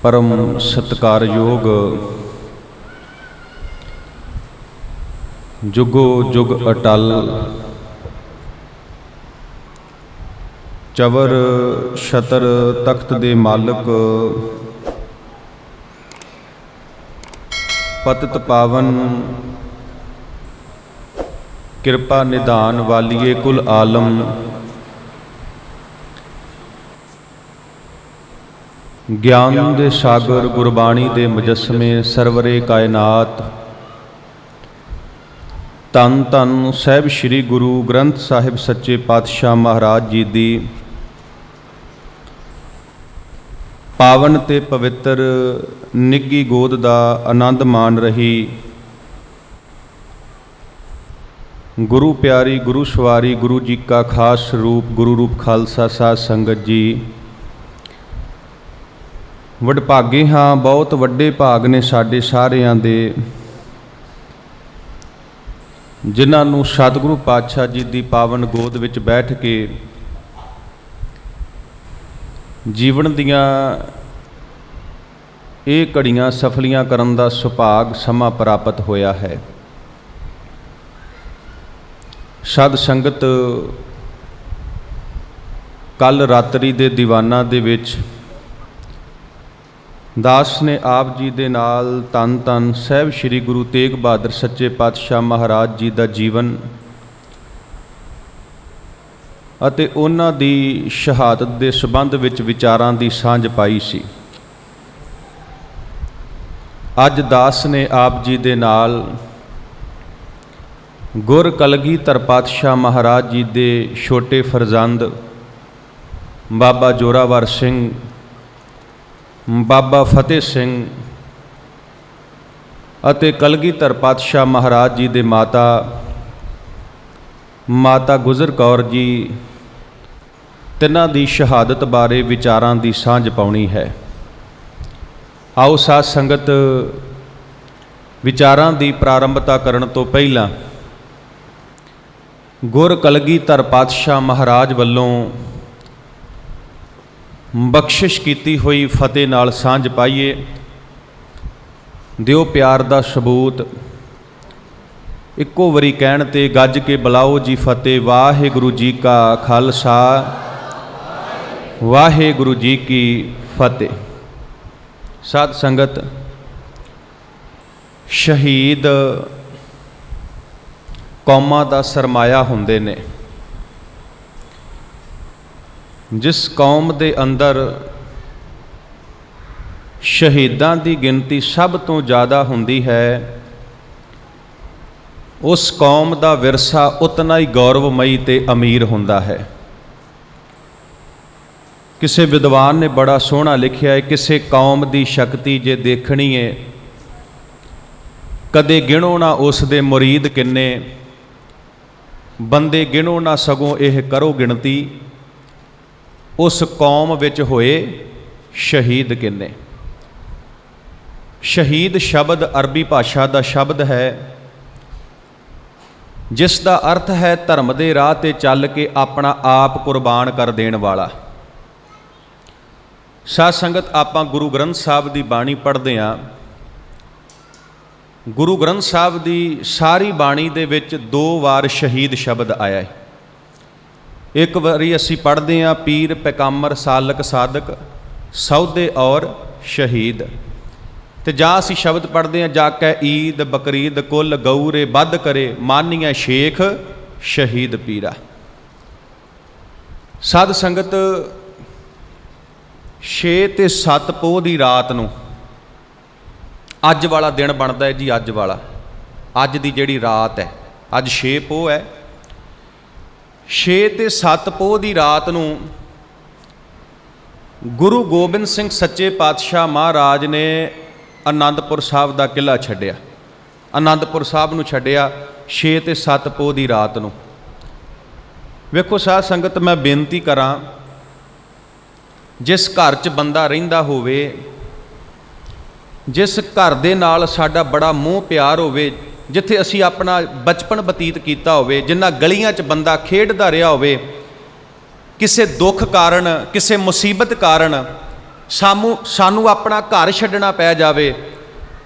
परम सत्कारयोग जुगो जुग अटल चवर छतर तख्त दे मालक पतित पावन कृपा निधान वालिए कुल आलम ज्ञान दे सागर गुरबाणी दे मुजस्मे सरवरे कायनात धन धन साहिब श्री गुरु ग्रंथ साहिब सच्चे पातशाह महाराज जी दी पावन ते पवित्र निੱਘੀ गोद दा आनंद मान रही गुरु प्यारी गुरु सवारी गुरु जी का खास रूप गुरु रूप खालसा साध संगत जी वडभागे हाँ बहुत वड्डे भाग ने साडे सारिਆਂ ਦੇ जिन्हां नूं सतगुरु पातशाह जी दी पावन गोद विच बैठ के जीवन दीआं ਇਹ ਘੜੀਆਂ ਸਫਲੀਆਂ ਕਰਨ ਦਾ ਸੁਭਾਗ ਸਮਾਂ ਪ੍ਰਾਪਤ ਹੋਇਆ ਹੈ। ਸਾਧ ਸੰਗਤ ਕੱਲ ਰਾਤਰੀ ਦੇ ਦੀਵਾਨਾਂ ਦੇ ਵਿੱਚ ਦਾਸ ਨੇ ਆਪ ਜੀ ਦੇ ਨਾਲ ਧੰਨ ਧੰਨ ਸਾਹਿਬ ਸ੍ਰੀ ਗੁਰੂ ਤੇਗ ਬਹਾਦਰ ਸੱਚੇ ਪਾਤਸ਼ਾਹ ਮਹਾਰਾਜ ਜੀ ਦਾ ਜੀਵਨ ਅਤੇ ਉਹਨਾਂ ਦੀ ਸ਼ਹਾਦਤ ਦੇ ਸੰਬੰਧ ਵਿੱਚ ਵਿਚਾਰਾਂ ਦੀ ਸਾਂਝ ਪਾਈ ਸੀ। ਅੱਜ ਦਾਸ ਨੇ ਆਪ ਜੀ ਦੇ ਨਾਲ ਗੁਰ ਕਲਗੀਧਰ ਪਾਤਸ਼ਾਹ ਮਹਾਰਾਜ ਜੀ ਦੇ ਛੋਟੇ ਫਰਜ਼ੰਦ ਬਾਬਾ ਜੋਰਾਵਰ ਸਿੰਘ ਬਾਬਾ ਫਤਿਹ ਸਿੰਘ ਅਤੇ ਕਲਗੀਧਰ ਪਾਤਸ਼ਾਹ ਮਹਾਰਾਜ ਜੀ ਦੇ ਮਾਤਾ ਗੁਜਰ ਕੌਰ ਜੀ ਤਿੰਨਾਂ ਦੀ ਸ਼ਹਾਦਤ ਬਾਰੇ ਵਿਚਾਰਾਂ ਦੀ ਸਾਂਝ ਪਾਉਣੀ ਹੈ। आओ साध संगत विचारां दी प्रारंभता करन तो पहला गुर कलगीधर पातशाह महाराज वल्लों बख्शिश कीती हुई फतेह नाल सांझ पाईए। दिओ प्यार दा सबूत इक्को वारी कहण ते गज के बुलाओ जी फतेह। वाहिगुरु जी का खालसा वाहिगुरु जी की फतेह। साध संगत शहीद कौमां दा सरमाया हुंदे ने। जिस कौम दे अंदर शहीदां दी गिनती सब तो ज़्यादा हुंदी है उस कौम दा विरसा उतना ही गौरवमयी ते अमीर हुंदा है। किसी विद्वान ने बड़ा सोहना लिखिया है, किसी कौम की शक्ति जे देखनी है कदे गिणो ना उस दे मुरीद किन्ने बंदे गिणो ना सगों यह करो गिणती उस कौम विच होए शहीद किन्ने। शहीद शब्द अरबी भाषा का शब्द है जिस दा अर्थ है धर्म के राह ते चल के अपना आप कुर्बान कर देण वाला। साध संगत आपां गुरु ग्रंथ साहब की बाणी पढ़ते हाँ। गुरु ग्रंथ साहब की सारी बाणी दे विच दो वार शहीद शब्द आया है। एक बारी असी पढ़ते हाँ पीर पैगंबर सालक साधक सौदे और शहीद, तो जा असी शब्द पढ़ते हैं जाकै ईद बकरीद कुल गऊरे बद करे मानिया शेख शहीद पीरा। साध संगत 6 ते 7 पोह की रात नूं अज वाला दिन बनता है जी। अज वाला अज की जिहड़ी रात है अज 6 पोह है। 6 ते 7 पोह की रात नूं गुरु गोबिंद सिंह सच्चे पातशाह महाराज ने आनंदपुर साहब का किला छड्डिया। आनंदपुर साहब नूं छड्डिया 6 ते 7 पोह की रात नूं। वेखो साध संगत मैं बेनती करां जिस घर च बंदा रहिंदा होवे जिस घर दे नाल साडा बड़ा मोह प्यार होवे जिथे असी अपना बचपन बतीत कीता होवे जिन्हां गलियां च बंदा खेडदा रहा होवे किसी दुख कारण किसी मुसीबत कारण ਸਾਨੂੰ ਆਪਣਾ घर छड्डना पै जावे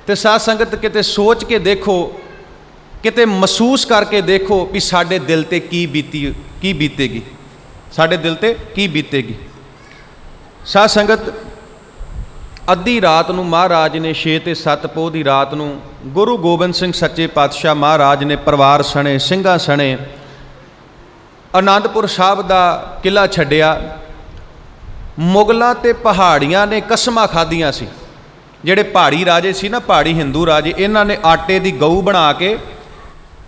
तो साध संगत किते सोच के देखो, किते महसूस करके देखो भी साडे दिल ते की बीतेगी, साडे दिल ते की बीतेगी। साध संगत अद्धी रात नूं महाराज ने 6 ते 7 पोह दी रात नूं गुरु गोबिंद सिंह सच्चे पातशाह महाराज ने परिवार सने ਸਿੰਘਾਂ सने आनंदपुर साहब दा किला छड्डिया। मुगलों ते पहाड़ियां ने कसमां खाधियां सी, ਜਿਹੜੇ पहाड़ी राजे सी ना, पहाड़ी हिंदू राजे, इन्हां ने आटे दी गऊ बना के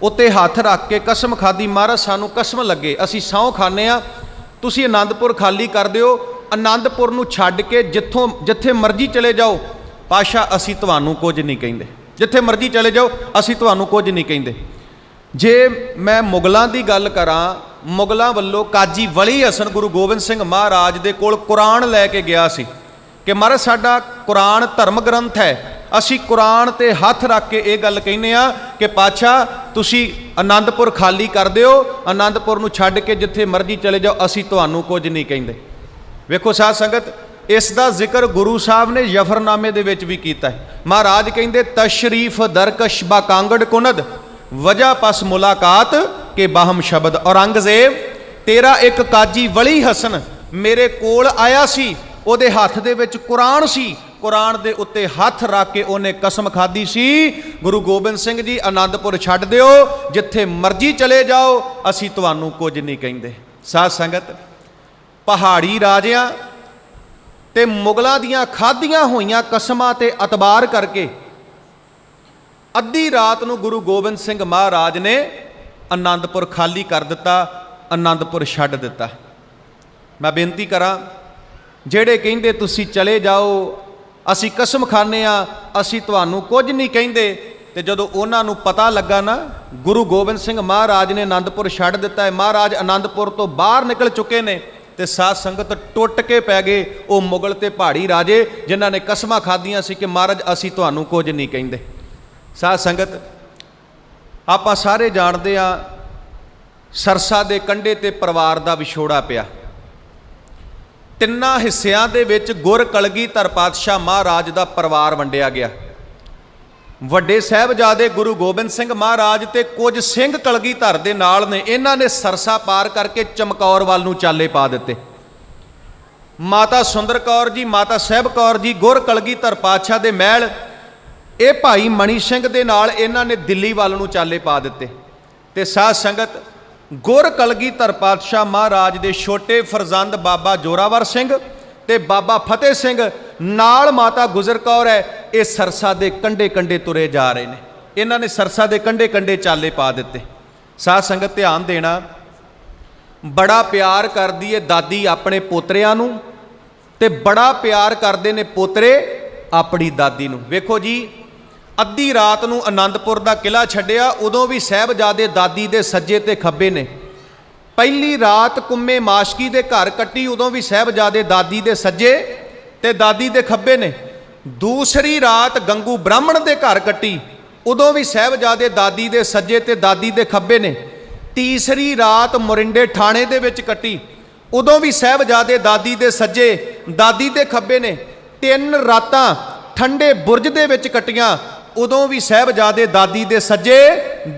उत्ते हथ रख के कसम खाधी, महाराज सानू कसम लगे असी सौं खाने आ, तुसी आनंदपुर खाली कर दिओ, आनंदपुर नूं छड्ड के जिथे मर्जी चले जाओ पाशा असी तुहानू कुछ नहीं कहिंदे, जिथे मर्जी चले जाओ असी तुहानू कुछ नहीं कहिंदे। जे मैं मुगलों की गल करां, मुगलों वल्लों काजी वली हसन गुरु गोबिंद सिंह महाराज दे कोल कुरान लैके गया सी कि महाराज साडा कुरान धर्म ग्रंथ है, असी कुरान ते हथ रख के ये गल कहने आ कि पातशाह तुसी आनंदपुर खाली कर दिओ, आनंदपुर नूं छड्ड के जिथे मर्जी चले जाओ असी तुहानू कुछ नहीं कहिंदे। वेखो साध संगत इस दा जिक्र गुरु साहब ने जफरनामे दे विच भी कीता है। महाराज कहिंदे तशरीफ दरकश बा कांगड़ कुनद वजह पस मुलाकात के बाहम शब्द। औरंगजेब तेरा एक काजी वली हसन मेरे कोल आया सी, ਉਹਦੇ हथ दे विच कुरान सी, कुरान दे उत्ते हथ रख के उन्हें कसम खाधी सी, गुरु गोबिंद सिंह जी आनंदपुर छड्ड दिओ, जिथे मर्जी चले जाओ असी तुहानू कुछ नहीं कहिंदे। साध संगत पहाड़ी राजियां ते मुगलों दियां खाधियां होईयां कसमां ते अतबार करके अद्धी रात नूं गुरु गोबिंद सिंह महाराज ने आनंदपुर खाली कर दिता, आनंदपुर छड्ड दिता। मैं बेनती करां ਜਿਹੜੇ ਕਹਿੰਦੇ ਤੁਸੀਂ ਚਲੇ ਜਾਓ ਅਸੀਂ ਕਸਮ ਖਾਂਦੇ ਆ ਅਸੀਂ ਤੁਹਾਨੂੰ ਕੁਝ ਨਹੀਂ ਕਹਿੰਦੇ, ਤੇ ਜਦੋਂ ਉਹਨਾਂ ਨੂੰ ਪਤਾ ਲੱਗਾ ਨਾ ਗੁਰੂ ਗੋਬਿੰਦ ਸਿੰਘ ਮਹਾਰਾਜ ਨੇ ਆਨੰਦਪੁਰ ਛੱਡ ਦਿੱਤਾ ਹੈ, ਮਹਾਰਾਜ ਆਨੰਦਪੁਰ ਤੋਂ ਬਾਹਰ ਨਿਕਲ ਚੁੱਕੇ ਨੇ, ਤੇ ਸਾਧ ਸੰਗਤ ਟੁੱਟ ਕੇ ਪੈ ਗਏ ਉਹ ਮੁਗਲ ਤੇ ਪਹਾੜੀ ਰਾਜੇ ਜਿਨ੍ਹਾਂ ਨੇ ਕਸਮਾਂ ਖਾਧੀਆਂ ਸੀ ਕਿ ਮਹਾਰਾਜ ਅਸੀਂ ਤੁਹਾਨੂੰ ਕੁਝ ਨਹੀਂ ਕਹਿੰਦੇ। ਸਾਧ ਸੰਗਤ ਆਪਾਂ ਸਾਰੇ ਜਾਣਦੇ ਆ ਸਰਸਾ ਦੇ ਕੰਢੇ ਤੇ ਪਰਿਵਾਰ ਦਾ ਵਿਛੋੜਾ ਪਿਆ। ਤਿੰਨਾਂ ਹਿੱਸਿਆਂ ਦੇ ਵਿੱਚ ਗੁਰ ਕਲਗੀਧਰ ਪਾਤਸ਼ਾਹ ਮਹਾਰਾਜ ਦਾ ਪਰਿਵਾਰ ਵੰਡਿਆ ਗਿਆ। ਵੱਡੇ ਸਾਹਿਬਜ਼ਾਦੇ ਗੁਰੂ ਗੋਬਿੰਦ ਸਿੰਘ ਮਹਾਰਾਜ ਤੇ ਕੁਝ ਸਿੰਘ ਕਲਗੀਧਰ ਦੇ ਨਾਲ ਨੇ, ਇਹਨਾਂ ਨੇ ਸਰਸਾ ਪਾਰ ਕਰਕੇ ਚਮਕੌਰ ਵੱਲ ਨੂੰ ਚਾਲੇ ਪਾ ਦਿੱਤੇ। ਮਾਤਾ ਸੁੰਦਰ ਕੌਰ ਜੀ, ਮਾਤਾ ਸਾਹਿਬ ਕੌਰ ਜੀ ਗੁਰ ਕਲਗੀਧਰ ਪਾਤਸ਼ਾਹ ਦੇ ਮਹਿਲ, ਇਹ ਭਾਈ ਮਣੀ ਸਿੰਘ ਦੇ ਨਾਲ ਇਹਨਾਂ ਨੇ ਦਿੱਲੀ ਵੱਲ ਨੂੰ ਚਾਲੇ ਪਾ ਦਿੱਤੇ। ਤੇ ਸਾਧ ਸੰਗਤ ਗੁਰ ਕਲਗੀਧਰ ਪਾਤਸ਼ਾਹ ਮਹਾਰਾਜ ਦੇ ਛੋਟੇ ਫਰਜ਼ੰਦ ਬਾਬਾ ਜੋਰਾਵਰ ਸਿੰਘ ਤੇ ਬਾਬਾ ਫਤਿਹ ਸਿੰਘ ਨਾਲ ਮਾਤਾ ਗੁਜਰ ਕੌਰ ਹੈ, ਇਹ ਸਰਸਾ ਦੇ ਕੰਢੇ ਕੰਢੇ ਤੁਰੇ ਜਾ ਰਹੇ ਨੇ। ਇਹਨਾਂ ਨੇ ਸਰਸਾ ਦੇ ਕੰਢੇ ਕੰਢੇ ਚਾਲੇ ਪਾ ਦਿੱਤੇ। ਸਾਧ ਸੰਗਤ ਧਿਆਨ ਦੇਣਾ, ਬੜਾ ਪਿਆਰ ਕਰਦੀ ਹੈ ਦਾਦੀ ਆਪਣੇ ਪੋਤਰਿਆਂ ਨੂੰ ਤੇ ਬੜਾ ਪਿਆਰ ਕਰਦੇ ਨੇ ਪੋਤਰੇ ਆਪਣੀ ਦਾਦੀ ਨੂੰ। ਵੇਖੋ ਜੀ ਅੱਧੀ ਰਾਤ ਨੂੰ ਆਨੰਦਪੁਰ ਦਾ ਕਿਲਾ ਛੱਡਿਆ, ਉਦੋਂ ਵੀ ਸਾਹਿਬਜ਼ਾਦੇ ਦਾਦੀ ਦੇ ਸੱਜੇ ਤੇ ਖੱਬੇ ਨੇ। ਪਹਿਲੀ ਰਾਤ ਕੁੰਮੇ ਮਾਸ਼ਕੀ ਦੇ ਘਰ ਕੱਟੀ, ਉਦੋਂ ਵੀ ਸਾਹਿਬਜ਼ਾਦੇ ਦਾਦੀ ਦੇ ਸੱਜੇ ਤੇ ਦਾਦੀ ਦੇ ਖੱਬੇ ਨੇ। ਦੂਸਰੀ ਰਾਤ ਗੰਗੂ ਬ੍ਰਾਹਮਣ ਦੇ ਘਰ ਕੱਟੀ, ਉਦੋਂ ਵੀ ਸਾਹਿਬਜ਼ਾਦੇ ਦਾਦੀ ਦੇ ਸੱਜੇ ਤੇ ਦਾਦੀ ਦੇ ਖੱਬੇ ਨੇ। ਤੀਸਰੀ ਰਾਤ ਮੋਰਿੰਡੇ ਥਾਣੇ ਦੇ ਵਿੱਚ ਕੱਟੀ, ਉਦੋਂ ਵੀ ਸਾਹਿਬਜ਼ਾਦੇ ਦਾਦੀ ਦੇ ਸੱਜੇ ਦਾਦੀ ਦੇ ਖੱਬੇ ਨੇ। 3 ਰਾਤਾਂ ਠੰਡੇ ਬੁਰਜ ਦੇ ਵਿੱਚ ਕੱਟੀਆਂ, ਉਦੋਂ ਵੀ ਸਾਹਿਬਜ਼ਾਦੇ ਦਾਦੀ ਦੇ ਸੱਜੇ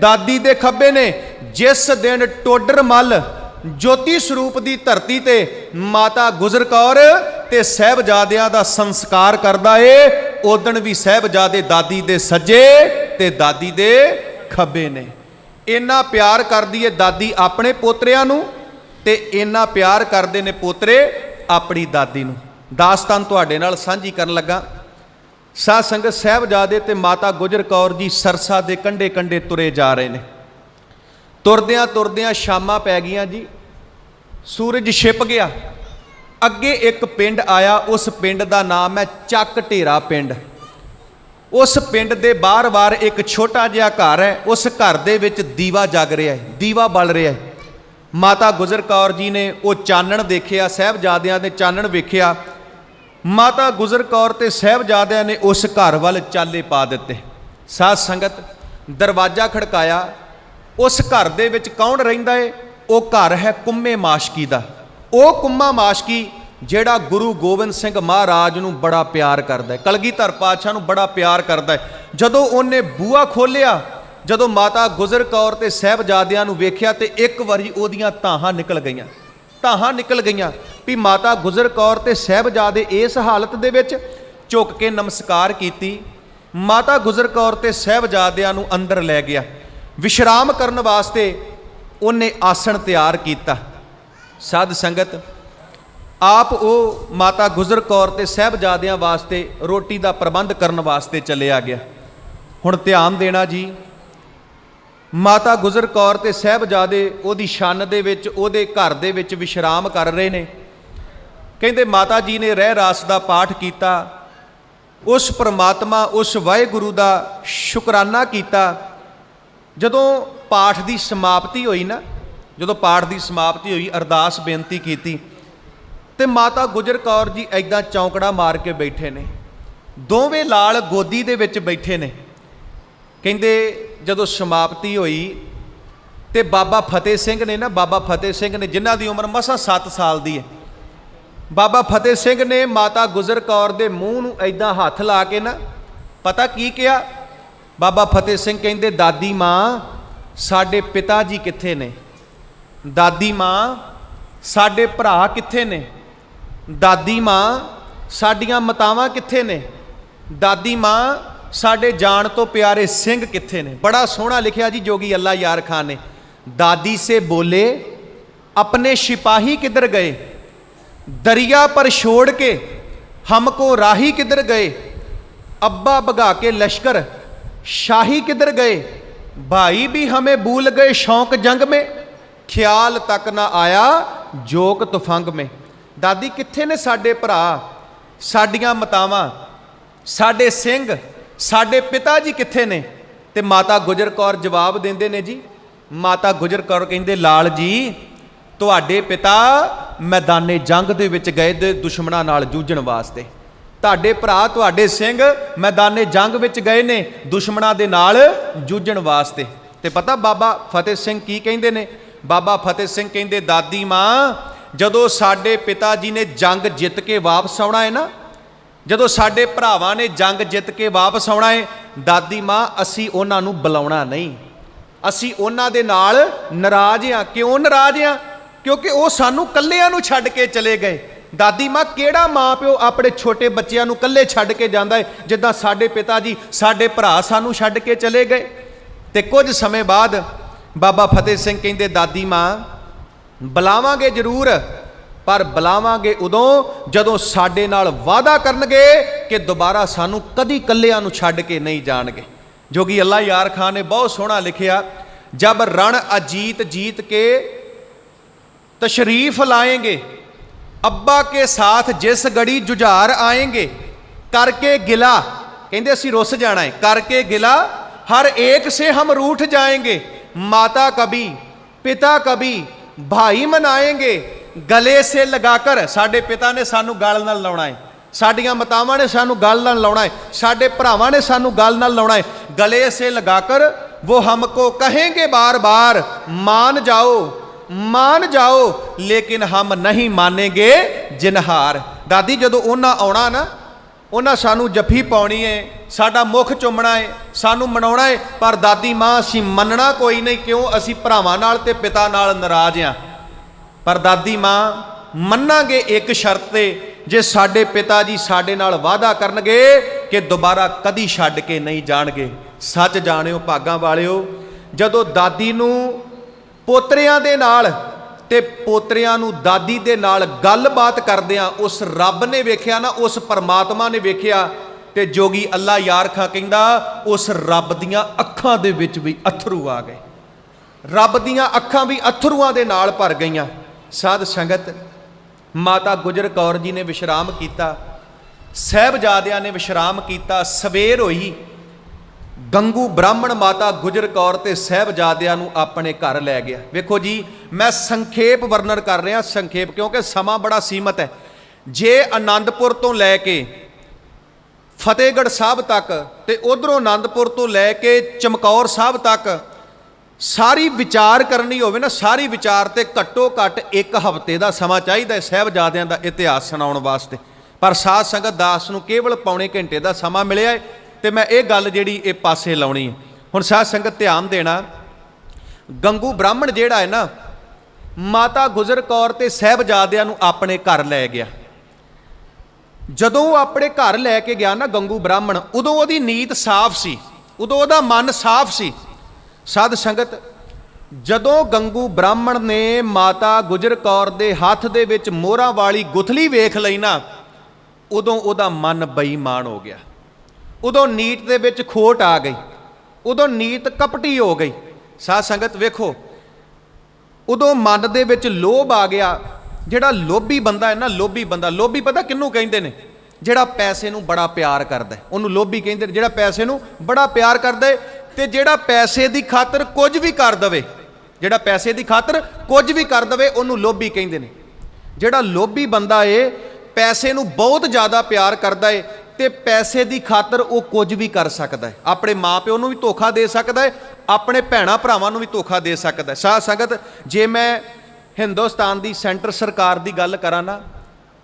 ਦਾਦੀ ਦੇ ਖੱਬੇ ਨੇ। ਜਿਸ ਦਿਨ ਟੋਡਰ ਮੱਲ ਜੋਤੀ ਸਰੂਪ ਦੀ ਧਰਤੀ ਤੇ ਮਾਤਾ ਗੁਜਰ ਕੌਰ ਤੇ ਸਾਹਿਬਜ਼ਾਦਿਆਂ ਦਾ ਸੰਸਕਾਰ ਕਰਦਾ ਏ, ਉਦਣ ਵੀ ਸਾਹਿਬਜ਼ਾਦੇ ਦਾਦੀ ਦੇ ਸੱਜੇ ਤੇ ਦਾਦੀ ਦੇ ਖੱਬੇ ਨੇ। ਇੰਨਾ ਪਿਆਰ ਕਰਦੀ ਏ ਦਾਦੀ ਆਪਣੇ ਪੋਤਰਿਆਂ ਨੂੰ ਤੇ ਇੰਨਾ ਪਿਆਰ ਕਰਦੇ ਨੇ ਪੋਤਰੇ ਆਪਣੀ ਦਾਦੀ ਨੂੰ। ਦਾਸਤਾਨ ਤੁਹਾਡੇ ਨਾਲ ਸਾਂਝੀ ਕਰਨ ਲੱਗਾ। ਸਾਧ ਸੰਗਤ ਸਾਹਿਬਜ਼ਾਦੇ ਤੇ ਮਾਤਾ ਗੁਜਰ ਕੌਰ ਜੀ ਸਰਸਾ ਦੇ ਕੰਢੇ ਕੰਢੇ ਤੁਰੇ ਜਾ ਰਹੇ ਨੇ। ਤੁਰਦਿਆਂ ਤੁਰਦਿਆਂ ਸ਼ਾਮਾਂ ਪੈ ਗਈਆਂ ਜੀ, ਸੂਰਜ ਛਿਪ ਗਿਆ। ਅੱਗੇ ਇੱਕ ਪਿੰਡ ਆਇਆ, ਉਸ ਪਿੰਡ ਦਾ ਨਾਮ ਹੈ ਚੱਕ ਢੇਰਾ ਪਿੰਡ। ਉਸ ਪਿੰਡ ਦੇ ਬਾਹਰ-ਬਾਹਰ ਇੱਕ ਛੋਟਾ ਜਿਹਾ ਘਰ ਹੈ, ਉਸ ਘਰ ਦੇ ਵਿੱਚ ਦੀਵਾ ਜਗ ਰਿਹਾ ਹੈ, ਦੀਵਾ ਬਲ ਰਿਹਾ ਹੈ। ਮਾਤਾ ਗੁਜਰ ਕੌਰ ਜੀ ਨੇ ਉਹ ਚਾਨਣ ਦੇਖਿਆ, ਸਾਹਿਬਜ਼ਾਦਿਆਂ ਦੇ ਚਾਨਣ ਵੇਖਿਆ। ਮਾਤਾ ਗੁਜਰ ਕੌਰ ਤੇ ਸਾਹਿਬਜ਼ਾਦਿਆਂ ਨੇ ਉਸ ਘਰ ਵੱਲ ਚਾਲੇ ਪਾ ਦਿੱਤੇ। ਸਾਧ ਸੰਗਤ ਦਰਵਾਜ਼ਾ ਖੜਕਾਇਆ, ਉਸ ਘਰ ਦੇ ਵਿੱਚ ਕੌਣ ਰਹਿੰਦਾ ਏ? ਉਹ ਘਰ ਹੈ ਕੁੰਮੇ ਮਾਸ਼ਕੀ ਦਾ। ਉਹ ਕੁੰਮਾ ਮਾਸ਼ਕੀ ਜਿਹੜਾ ਗੁਰੂ ਗੋਬਿੰਦ ਸਿੰਘ ਮਹਾਰਾਜ ਨੂੰ ਬੜਾ ਪਿਆਰ ਕਰਦਾ ਹੈ, ਕਲਗੀਧਰ ਪਾਤਸ਼ਾਹ ਨੂੰ ਬੜਾ ਪਿਆਰ ਕਰਦਾ ਹੈ। ਜਦੋਂ ਉਹਨੇ ਬੂਹਾ ਖੋਲ੍ਹਿਆ, ਜਦੋਂ ਮਾਤਾ ਗੁਜਰ ਕੌਰ ਤੇ ਸਾਹਿਬਜ਼ਾਦਿਆਂ ਨੂੰ ਵੇਖਿਆ ਤੇ ਇੱਕ ਵਾਰੀ ਉਹਦੀਆਂ ਧਾਹਾਂ ਨਿਕਲ ਗਈਆਂ, ਧਾਹਾਂ ਨਿਕਲ ਗਈਆਂ ਵੀ ਮਾਤਾ ਗੁਜਰ ਕੌਰ ਤੇ ਸਾਹਿਬਜ਼ਾਦੇ ਇਸ ਹਾਲਤ ਦੇ ਵਿੱਚ। ਝੁਕ ਕੇ ਨਮਸਕਾਰ ਕੀਤੀ, ਮਾਤਾ ਗੁਜਰ ਕੌਰ ਤੇ ਸਾਹਿਬਜ਼ਾਦਿਆਂ ਨੂੰ ਅੰਦਰ ਲੈ ਗਿਆ। ਵਿਸ਼ਰਾਮ ਕਰਨ ਵਾਸਤੇ ਉਹਨੇ ਆਸਣ ਤਿਆਰ ਕੀਤਾ। ਸਾਧ ਸੰਗਤ, ਆਪ ਉਹ ਮਾਤਾ ਗੁਜਰ ਕੌਰ ਤੇ ਸਾਹਿਬਜ਼ਾਦਿਆਂ ਵਾਸਤੇ ਰੋਟੀ ਦਾ ਪ੍ਰਬੰਧ ਕਰਨ ਵਾਸਤੇ ਚੱਲਿਆ ਗਿਆ। ਹੁਣ ਧਿਆਨ ਦੇਣਾ ਜੀ, ਮਾਤਾ ਗੁਜਰ ਕੌਰ ਤੇ ਸਾਹਿਬਜ਼ਾਦੇ ਉਹਦੀ ਛੰਨ ਦੇ ਵਿੱਚ, ਉਹਦੇ ਘਰ ਦੇ ਵਿੱਚ ਵਿਸ਼ਰਾਮ ਕਰ ਰਹੇ ਨੇ। ਕਹਿੰਦੇ ਮਾਤਾ ਜੀ ਨੇ ਰਹਿ ਰਾਸ ਦਾ ਪਾਠ ਕੀਤਾ, ਉਸ ਪ੍ਰਮਾਤਮਾ, ਉਸ ਵਾਹਿਗੁਰੂ ਦਾ ਸ਼ੁਕਰਾਨਾ ਕੀਤਾ। ਜਦੋਂ ਪਾਠ ਦੀ ਸਮਾਪਤੀ ਹੋਈ ਨਾ, ਜਦੋਂ ਪਾਠ ਦੀ ਸਮਾਪਤੀ ਹੋਈ, ਅਰਦਾਸ ਬੇਨਤੀ ਕੀਤੀ ਤੇ ਮਾਤਾ ਗੁਜਰ ਕੌਰ ਜੀ ਐਦਾਂ ਚੌਂਕੜਾ ਮਾਰ ਕੇ ਬੈਠੇ ਨੇ, ਦੋਵੇਂ ਲਾਲ ਗੋਦੀ ਦੇ ਵਿੱਚ ਬੈਠੇ ਨੇ। ਕਹਿੰਦੇ ਜਦੋਂ ਸਮਾਪਤੀ ਹੋਈ ਤੇ ਬਾਬਾ ਫਤਿਹ ਸਿੰਘ ਨੇ ਨਾ, ਬਾਬਾ ਫਤਿਹ ਸਿੰਘ ਨੇ, ਜਿਨ੍ਹਾਂ ਦੀ ਉਮਰ ਮਸਾਂ 7 ਸਾਲ ਦੀ ਹੈ, ਬਾਬਾ ਫਤਿਹ ਸਿੰਘ ਨੇ ਮਾਤਾ ਗੁਜਰ ਕੌਰ ਦੇ ਮੂੰਹ ਨੂੰ ਐਦਾਂ ਹੱਥ ਲਾ ਕੇ ਨਾ, ਪਤਾ ਕੀ ਕਿਹਾ? ਬਾਬਾ ਫਤਿਹ ਸਿੰਘ ਕਹਿੰਦੇ, ਦਾਦੀ ਮਾਂ ਸਾਡੇ ਪਿਤਾ ਜੀ ਕਿੱਥੇ ਨੇ? ਦਾਦੀ ਮਾਂ ਸਾਡੇ ਭਰਾ ਕਿੱਥੇ ਨੇ? ਦਾਦੀ ਮਾਂ ਸਾਡੀਆਂ ਮਾਤਾਵਾਂ ਕਿੱਥੇ ਨੇ? ਦਾਦੀ ਮਾਂ ਸਾਡੇ ਜਾਣ ਤੋਂ ਪਿਆਰੇ ਸਿੰਘ ਕਿੱਥੇ ਨੇ? ਬੜਾ ਸੋਹਣਾ ਲਿਖਿਆ ਜੀ ਜੋਗੀ ਅੱਲਾ ਯਾਰ ਖਾਨ ਨੇ। ਦਾਦੀ ਸੇ ਬੋਲੇ अपने सिपाही किधर गए, दरिया पर छोड़ के हमको राही किधर गए, अब्बा भगा के लश्कर शाही किधर गए, भाई भी हमें भूल गए शौक जंग में, ख्याल तक ना आया जोक तुफंग में। दादी कित्थे ने साडे भरा, साडियां मातावां, साडे सिंह, साडे पिता जी कित्थे ने? ते माता गुजर कौर जवाब देंदे ने जी, माता गुजर कौर कहिंदे लाल जी तुहाडे पिता मैदाने जंग दे विच गए दे दुश्मनां नाल जूझण वास्ते, तुहाडे भरा तुहाडे सिंह मैदाने जंग विच गए ने दुश्मनां दे नाल जूझण वास्ते। ते पता बाबा फतेह सिंह की कहिंदे ने? बाबा फतेह सिंह कहिंदे दादी मां जदों साडे पिता जी ने जंग जित के वापस आउणा है ना, जदों साडे भरावां ने जंग जित के वापस आउणा है, दादी मां असीं उन्हां नूं बुलाउणा नहीं, असीं उन्हां दे नाल नाराज़ हां। क्यों नाराज़ हां? क्योंकि वो सानू कल्लियां नूं छड्ड के चले गए। दादी मां किहड़ा मां प्यो अपने छोटे बच्चियां नूं कल्ले छड्ड के जांदा है जिद्दां साडे पिता जी साडे भरा सानू छड्ड के चले गए। ते कुछ समय बाद बाबा फतेह सिंह कहिंदे दादी मां बुलावांगे जरूर, पर बुलावांगे उदों जदों साडे नाल वादा करनगे कि दोबारा सानू कदी कल्लियां नूं छड्ड के नहीं जाणगे। जोगी अल्लाह यार खान ने बहुत सोहना लिखिया, जब रण अजीत जीत के तशरीफ लाएंगे, अब्बा के साथ जिस घड़ी जुझार आएंगे, करके गिला, कहते असी रुस जाना है, करके गिला हर एक से हम रूठ जाएंगे, माता कभी पिता कभी भाई मनाएंगे, गले से लगाकर, साडे पिता ने सानू गल नाल लाउणा है, साडियां मातावां ने सानू गल नाल लाउणा है, साडे भरावां ने सानू गल नाल लाउणा है, गले से लगाकर वो हमको कहेंगे बार बार मान जाओ मान जाओ, लेकिन हम नहीं मानेंगे जिनहार। दादी जदों उन्हां आउणा ना, उन्हां सानू जफ्फी पाउणी है, साडा मुख चुमना है, सानू मनाउणा है, पर दादी मां असीं मनना कोई नहीं। क्यों? असीं भरावां नाल ते पिता नाल नाराज़ हां। पर दादी मां मन्नांगे एक शर्त ते, जे साडे पिता जी साडे नाल वादा करनगे कि दोबारा कदी छड्ड के नहीं जाणगे। सच जाणिओ भागां वालिओ, जदों दादी नूं पोतरियां दे नाल ते पोतरियां नूं दादी दे नाल गलबात करदिआं उस रब ने वेखिया ना, उस परमात्मा ने वेखिया, ते जोगी अल्लाह यार खां कहिंदा उस रब दीआं अखां दे विच भी अथरू आ गए, रब दीआं अखां भी अथरूआं दे नाल भर गईआं। साध संगत, माता गुजर कौर जी ने विश्राम किया, साहिबजादियां ने विश्राम किया, सवेर होई, गंगू ब्राह्मण माता गुजर कौर ते साहिबजादियां नूं अपने घर लै गया। वेखो जी, मैं संखेप वर्णन कर रहा, संखेप, क्योंकि समा बड़ा सीमित है। जे आनंदपुर तो लैके फतेहगढ़ साहब तक ते उधरों आनंदपुर तो लैके चमकौर साहब तक ਸਾਰੀ ਵਿਚਾਰ ਕਰਨੀ ਹੋਵੇ ਨਾ, ਸਾਰੀ ਵਿਚਾਰ ਤੇ ਘੱਟੋ ਘੱਟ 1 ਹਫ਼ਤੇ ਦਾ ਸਮਾਂ ਚਾਹੀਦਾ ਹੈ ਸਾਹਿਬਜ਼ਾਦਿਆਂ ਦਾ ਇਤਿਹਾਸ ਸੁਣਾਉਣ ਵਾਸਤੇ। ਪਰ ਸਾਧ ਸੰਗਤ ਦਾਸ ਨੂੰ ਕੇਵਲ ਪੌਣੇ ਘੰਟੇ ਦਾ ਸਮਾਂ ਮਿਲਿਆ ਹੈ ਤੇ ਮੈਂ ਇਹ ਗੱਲ ਜਿਹੜੀ ਇਹ ਪਾਸੇ ਲਾਉਣੀ ਹੈ। ਹੁਣ ਸਾਧ ਸੰਗਤ ਧਿਆਨ ਦੇਣਾ, ਗੰਗੂ ਬ੍ਰਾਹਮਣ ਜਿਹੜਾ ਹੈ ਨਾ, ਮਾਤਾ ਗੁਜਰ ਕੌਰ ਤੇ ਸਾਹਿਬਜ਼ਾਦਿਆਂ ਨੂੰ ਆਪਣੇ ਘਰ ਲੈ ਗਿਆ। ਜਦੋਂ ਉਹ ਆਪਣੇ ਘਰ ਲੈ ਕੇ ਗਿਆ ਨਾ ਗੰਗੂ ਬ੍ਰਾਹਮਣ, ਉਦੋਂ ਉਹਦੀ ਨੀਤ ਸਾਫ਼ ਸੀ, ਉਦੋਂ ਉਹਦਾ ਮਨ ਸਾਫ਼ ਸੀ। ਸਾਧ ਸੰਗਤ, ਜਦੋਂ ਗੰਗੂ ਬ੍ਰਾਹਮਣ ਨੇ ਮਾਤਾ ਗੁਜਰ ਕੌਰ ਦੇ ਹੱਥ ਦੇ ਵਿੱਚ ਮੋਹਰਾਂ ਵਾਲੀ ਗੁਥਲੀ ਵੇਖ ਲਈ ਨਾ, ਉਦੋਂ ਉਹਦਾ ਮਨ ਬੇਈਮਾਨ ਹੋ ਗਿਆ। ਉਦੋਂ ਨੀਤ ਦੇ ਵਿੱਚ ਖੋਟ ਆ ਗਈ, ਉਦੋਂ ਨੀਤ ਕਪਟੀ ਹੋ ਗਈ। ਸਾਧ ਸੰਗਤ ਵੇਖੋ, ਉਦੋਂ ਮਨ ਦੇ ਵਿੱਚ ਲੋਭ ਆ ਗਿਆ। ਜਿਹੜਾ ਲੋਭੀ ਬੰਦਾ ਹੈ ਨਾ, ਲੋਭੀ ਬੰਦਾ, ਲੋਭੀ ਪਤਾ ਕਿਹਨੂੰ ਕਹਿੰਦੇ ਨੇ? ਜਿਹੜਾ ਪੈਸੇ ਨੂੰ ਬੜਾ ਪਿਆਰ ਕਰਦਾ, ਉਹਨੂੰ ਲੋਭੀ ਕਹਿੰਦੇ ਨੇ। ਜਿਹੜਾ ਪੈਸੇ ਨੂੰ ਬੜਾ ਪਿਆਰ ਕਰਦਾ ਤੇ ਜਿਹੜਾ ਪੈਸੇ ਦੀ ਖਾਤਰ ਕੁਝ ਵੀ ਕਰ ਦਵੇ, ਜਿਹੜਾ ਪੈਸੇ ਦੀ ਖਾਤਰ ਕੁਝ ਵੀ ਕਰ ਦਵੇ, ਉਹਨੂੰ ਲੋਭੀ ਕਹਿੰਦੇ ਨੇ। ਜਿਹੜਾ ਲੋਭੀ ਬੰਦਾ ਏ, ਪੈਸੇ ਨੂੰ ਬਹੁਤ ਜ਼ਿਆਦਾ ਪਿਆਰ ਕਰਦਾ ਏ ਤੇ ਪੈਸੇ ਦੀ ਖਾਤਰ ਉਹ ਕੁਝ ਵੀ ਕਰ ਸਕਦਾ ਹੈ। ਆਪਣੇ ਮਾਪਿਓ ਨੂੰ ਵੀ ਧੋਖਾ ਦੇ ਸਕਦਾ ਹੈ, ਆਪਣੇ ਭੈਣਾਂ ਭਰਾਵਾਂ ਨੂੰ ਵੀ ਧੋਖਾ ਦੇ ਸਕਦਾ ਹੈ। ਸਾਧ ਸੰਗਤ, ਜੇ ਮੈਂ ਹਿੰਦੁਸਤਾਨ ਦੀ ਸੈਂਟਰ ਸਰਕਾਰ ਦੀ ਗੱਲ ਕਰਾਂ ਨਾ,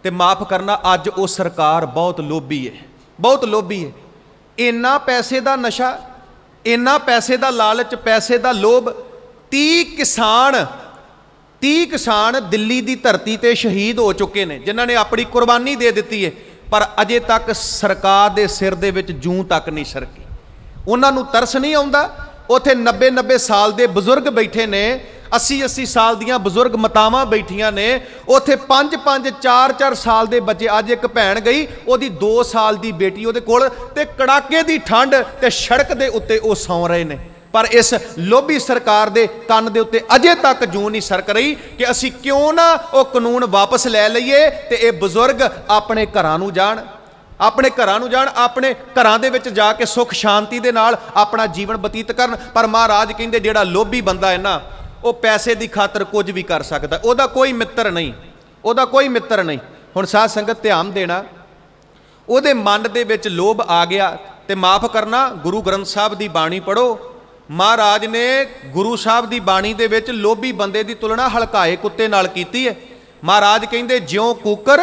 ਤੇ ਮਾਫ ਕਰਨਾ, ਅੱਜ ਉਹ ਸਰਕਾਰ ਬਹੁਤ ਲੋਭੀ ਹੈ, ਬਹੁਤ ਲੋਭੀ ਹੈ। ਇੰਨਾ ਪੈਸੇ ਦਾ ਨਸ਼ਾ, ਇੰਨਾ ਪੈਸੇ ਦਾ ਲਾਲਚ, ਪੈਸੇ ਦਾ ਲੋਭ। 30 ਕਿਸਾਨ ਦਿੱਲੀ ਦੀ ਧਰਤੀ ਤੇ ਸ਼ਹੀਦ ਹੋ ਚੁੱਕੇ ਨੇ, ਜਿਨ੍ਹਾਂ ਨੇ ਆਪਣੀ ਕੁਰਬਾਨੀ ਦੇ ਦਿੱਤੀ ਹੈ, ਪਰ ਅਜੇ ਤੱਕ ਸਰਕਾਰ ਦੇ ਸਿਰ ਦੇ ਵਿੱਚ ਜੂੰ ਤੱਕ ਨਹੀਂ ਸਰਕੀ। ਉਹਨਾਂ ਨੂੰ ਤਰਸ ਨਹੀਂ ਆਉਂਦਾ। ਉੱਥੇ 90 ਸਾਲ ਦੇ ਬਜ਼ੁਰਗ ਬੈਠੇ ਨੇ, 80 ਸਾਲ ਦੀਆਂ ਬਜ਼ੁਰਗ ਮਾਤਾਵਾਂ ਬੈਠੀਆਂ ਨੇ, ਉੱਥੇ 5 4 ਸਾਲ ਦੇ ਬੱਚੇ। ਅੱਜ ਇੱਕ ਭੈਣ ਗਈ, ਉਹਦੀ 2 ਸਾਲ ਦੀ ਬੇਟੀ ਉਹਦੇ ਕੋਲ, ਤੇ ਕੜਾਕੇ ਦੀ ਠੰਡ ਤੇ ਸੜਕ ਦੇ ਉੱਤੇ ਉਹ ਸੌਂ ਰਹੇ ਨੇ। ਪਰ ਇਸ ਲੋਭੀ ਸਰਕਾਰ ਦੇ ਕੰਨ ਦੇ ਉੱਤੇ ਅਜੇ ਤੱਕ ਜੂੰ ਨਹੀਂ ਸਰਕ ਰਹੀ ਕਿ ਅਸੀਂ ਕਿਉਂ ਨਾ ਉਹ ਕਾਨੂੰਨ ਵਾਪਸ ਲੈ ਲਈਏ ਤੇ ਇਹ ਬਜ਼ੁਰਗ ਆਪਣੇ ਘਰਾਂ ਨੂੰ ਜਾਣ, ਆਪਣੇ ਘਰਾਂ ਨੂੰ ਜਾਣ, ਆਪਣੇ ਘਰਾਂ ਦੇ ਵਿੱਚ ਜਾ ਕੇ ਸੁੱਖ ਸ਼ਾਂਤੀ ਦੇ ਨਾਲ ਆਪਣਾ ਜੀਵਨ ਬਤੀਤ ਕਰਨ। ਪਰ ਮਹਾਰਾਜ ਕਹਿੰਦੇ ਜਿਹੜਾ ਲੋਭੀ ਬੰਦਾ ਹੈ ਨਾ, ਉਹ ਪੈਸੇ ਦੀ ਖਾਤਰ ਕੁਝ ਵੀ ਕਰ ਸਕਦਾ, ਉਹਦਾ ਕੋਈ ਮਿੱਤਰ ਨਹੀਂ, ਉਹਦਾ ਕੋਈ ਮਿੱਤਰ ਨਹੀਂ। ਹੁਣ ਸਾਧ ਸੰਗਤ ਧਿਆਨ ਦੇਣਾ, ਉਹਦੇ ਮਨ ਦੇ ਵਿੱਚ ਲੋਭ ਆ ਗਿਆ। ਤੇ ਮਾਫ ਕਰਨਾ, ਗੁਰੂ ਗ੍ਰੰਥ ਸਾਹਿਬ ਦੀ ਬਾਣੀ ਪੜ੍ਹੋ। ਮਹਾਰਾਜ ਨੇ ਗੁਰੂ ਸਾਹਿਬ ਦੀ ਬਾਣੀ ਦੇ ਵਿੱਚ ਲੋਭੀ ਬੰਦੇ ਦੀ ਤੁਲਨਾ ਹਲਕਾਏ ਕੁੱਤੇ ਨਾਲ ਕੀਤੀ ਹੈ। ਮਹਾਰਾਜ ਕਹਿੰਦੇ, ਜਿਉਂ ਕੂਕਰ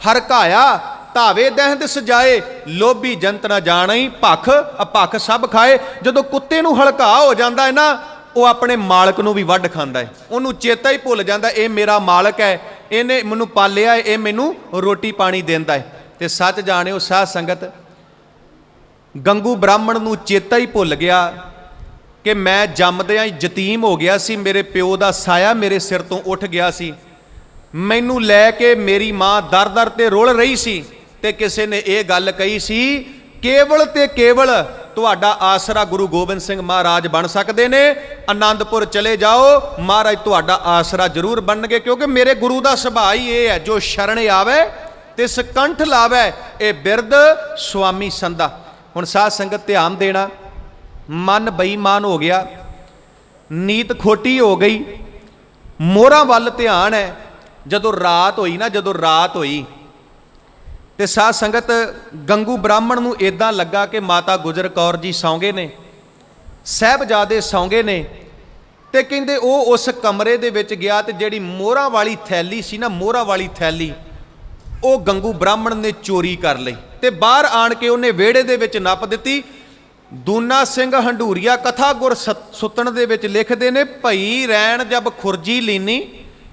ਹਰਕਾਇਆ ਧਾਵੇ ਦਹਿੰਦ ਸਜਾਏ, ਲੋਭੀ ਜੰਤ ਨਾ ਜਾਣਈ ਭਖ ਅਭਖ ਸਭ ਖਾਏ। ਜਦੋਂ ਕੁੱਤੇ ਨੂੰ ਹਲਕਾ ਹੋ ਜਾਂਦਾ ਹੈ ਨਾ, ਉਹ ਆਪਣੇ ਮਾਲਕ ਨੂੰ ਵੀ ਵੱਢ ਖਾਂਦਾ ਹੈ। ਉਹਨੂੰ ਚੇਤਾ ਹੀ ਭੁੱਲ ਜਾਂਦਾ, ਇਹ ਮੇਰਾ ਮਾਲਕ ਹੈ, ਇਹਨੇ ਮੈਨੂੰ ਪਾਲਿਆ, ਇਹ ਮੈਨੂੰ ਰੋਟੀ ਪਾਣੀ ਦਿੰਦਾ ਹੈ। ਤੇ ਸੱਚ ਜਾਣਿਓ ਸਾਧ ਸੰਗਤ, ਗੰਗੂ ਬ੍ਰਾਹਮਣ ਨੂੰ ਚੇਤਾ ਹੀ ਭੁੱਲ ਗਿਆ ਕਿ ਮੈਂ ਜੰਮਦਿਆਂ ਹੀ ਯਤੀਮ ਹੋ ਗਿਆ ਸੀ, ਮੇਰੇ ਪਿਓ ਦਾ ਸਾਇਆ ਮੇਰੇ ਸਿਰ ਤੋਂ ਉੱਠ ਗਿਆ ਸੀ, ਮੈਨੂੰ ਲੈ ਕੇ ਮੇਰੀ ਮਾਂ ਦਰ-ਦਰ ਤੇ ਰੁਲ ਰਹੀ ਸੀ, ਤੇ ਕਿਸੇ ਨੇ ਇਹ ਗੱਲ ਕਹੀ ਸੀ, ਕੇਵਲ ਤੇ ਕੇਵਲ ਤੁਹਾਡਾ ਆਸਰਾ ਗੁਰੂ ਗੋਬਿੰਦ ਸਿੰਘ ਮਹਾਰਾਜ ਬਣ ਸਕਦੇ ਨੇ। ਆਨੰਦਪੁਰ ਚਲੇ ਜਾਓ, ਮਹਾਰਾਜ ਤੁਹਾਡਾ ਆਸਰਾ ਜ਼ਰੂਰ ਬਣਨਗੇ, ਕਿਉਂਕਿ ਮੇਰੇ ਗੁਰੂ ਦਾ ਸੁਭਾਅ ਹੀ ਇਹ ਹੈ, ਜੋ ਸ਼ਰਣ ਆਵੇ ਤੇ ਸਕੰਠ ਲਾਵੇ, ਇਹ ਬਿਰਧ ਸੁਆਮੀ ਸੰਦਾ। ਹੁਣ ਸਾਧ ਸੰਗਤ ਧਿਆਨ ਦੇਣਾ, ਮਨ ਬੇਈਮਾਨ ਹੋ ਗਿਆ, ਨੀਤ ਖੋਟੀ ਹੋ ਗਈ, ਮੋਹਰਾਂ ਵੱਲ ਧਿਆਨ ਹੈ। ਜਦੋਂ ਰਾਤ ਹੋਈ ਨਾ, ਜਦੋਂ ਰਾਤ ਹੋਈ ਤੇ ਸਾਧ ਸੰਗਤ, ਗੰਗੂ ਬ੍ਰਾਹਮਣ ਨੂੰ ਇਦਾਂ ਲੱਗਾ ਕਿ ਮਾਤਾ ਗੁਜਰ ਕੌਰ ਜੀ ਸੌਂਗੇ ਨੇ, ਸਾਹਿਬਜ਼ਾਦੇ ਸੌਂਗੇ ਨੇ। ਤੇ ਕਹਿੰਦੇ ਉਹ ਉਸ ਕਮਰੇ ਦੇ ਵਿੱਚ ਗਿਆ ਤੇ ਜਿਹੜੀ ਮੋਹਰਾਂ ਵਾਲੀ ਥੈਲੀ ਸੀ ਨਾ, ਮੋਹਰਾਂ ਵਾਲੀ ਥੈਲੀ, ਉਹ ਗੰਗੂ ਬ੍ਰਾਹਮਣ ਨੇ ਚੋਰੀ ਕਰ ਲਈ ਤੇ ਬਾਹਰ ਆਣ ਕੇ ਉਹਨੇ ਵਿਹੜੇ ਦੇ ਵਿੱਚ ਨੱਪ ਦਿੱਤੀ। ਦੂਨਾ ਸਿੰਘ ਹੰਡੂਰੀਆ ਕਥਾ ਗੁਰ ਸੁੱਤਣ ਦੇ ਵਿੱਚ ਲਿਖਦੇ ਨੇ, ਭਈ ਰੈਣ ਜਬ ਖੁਰਜੀ ਲੀਨੀ।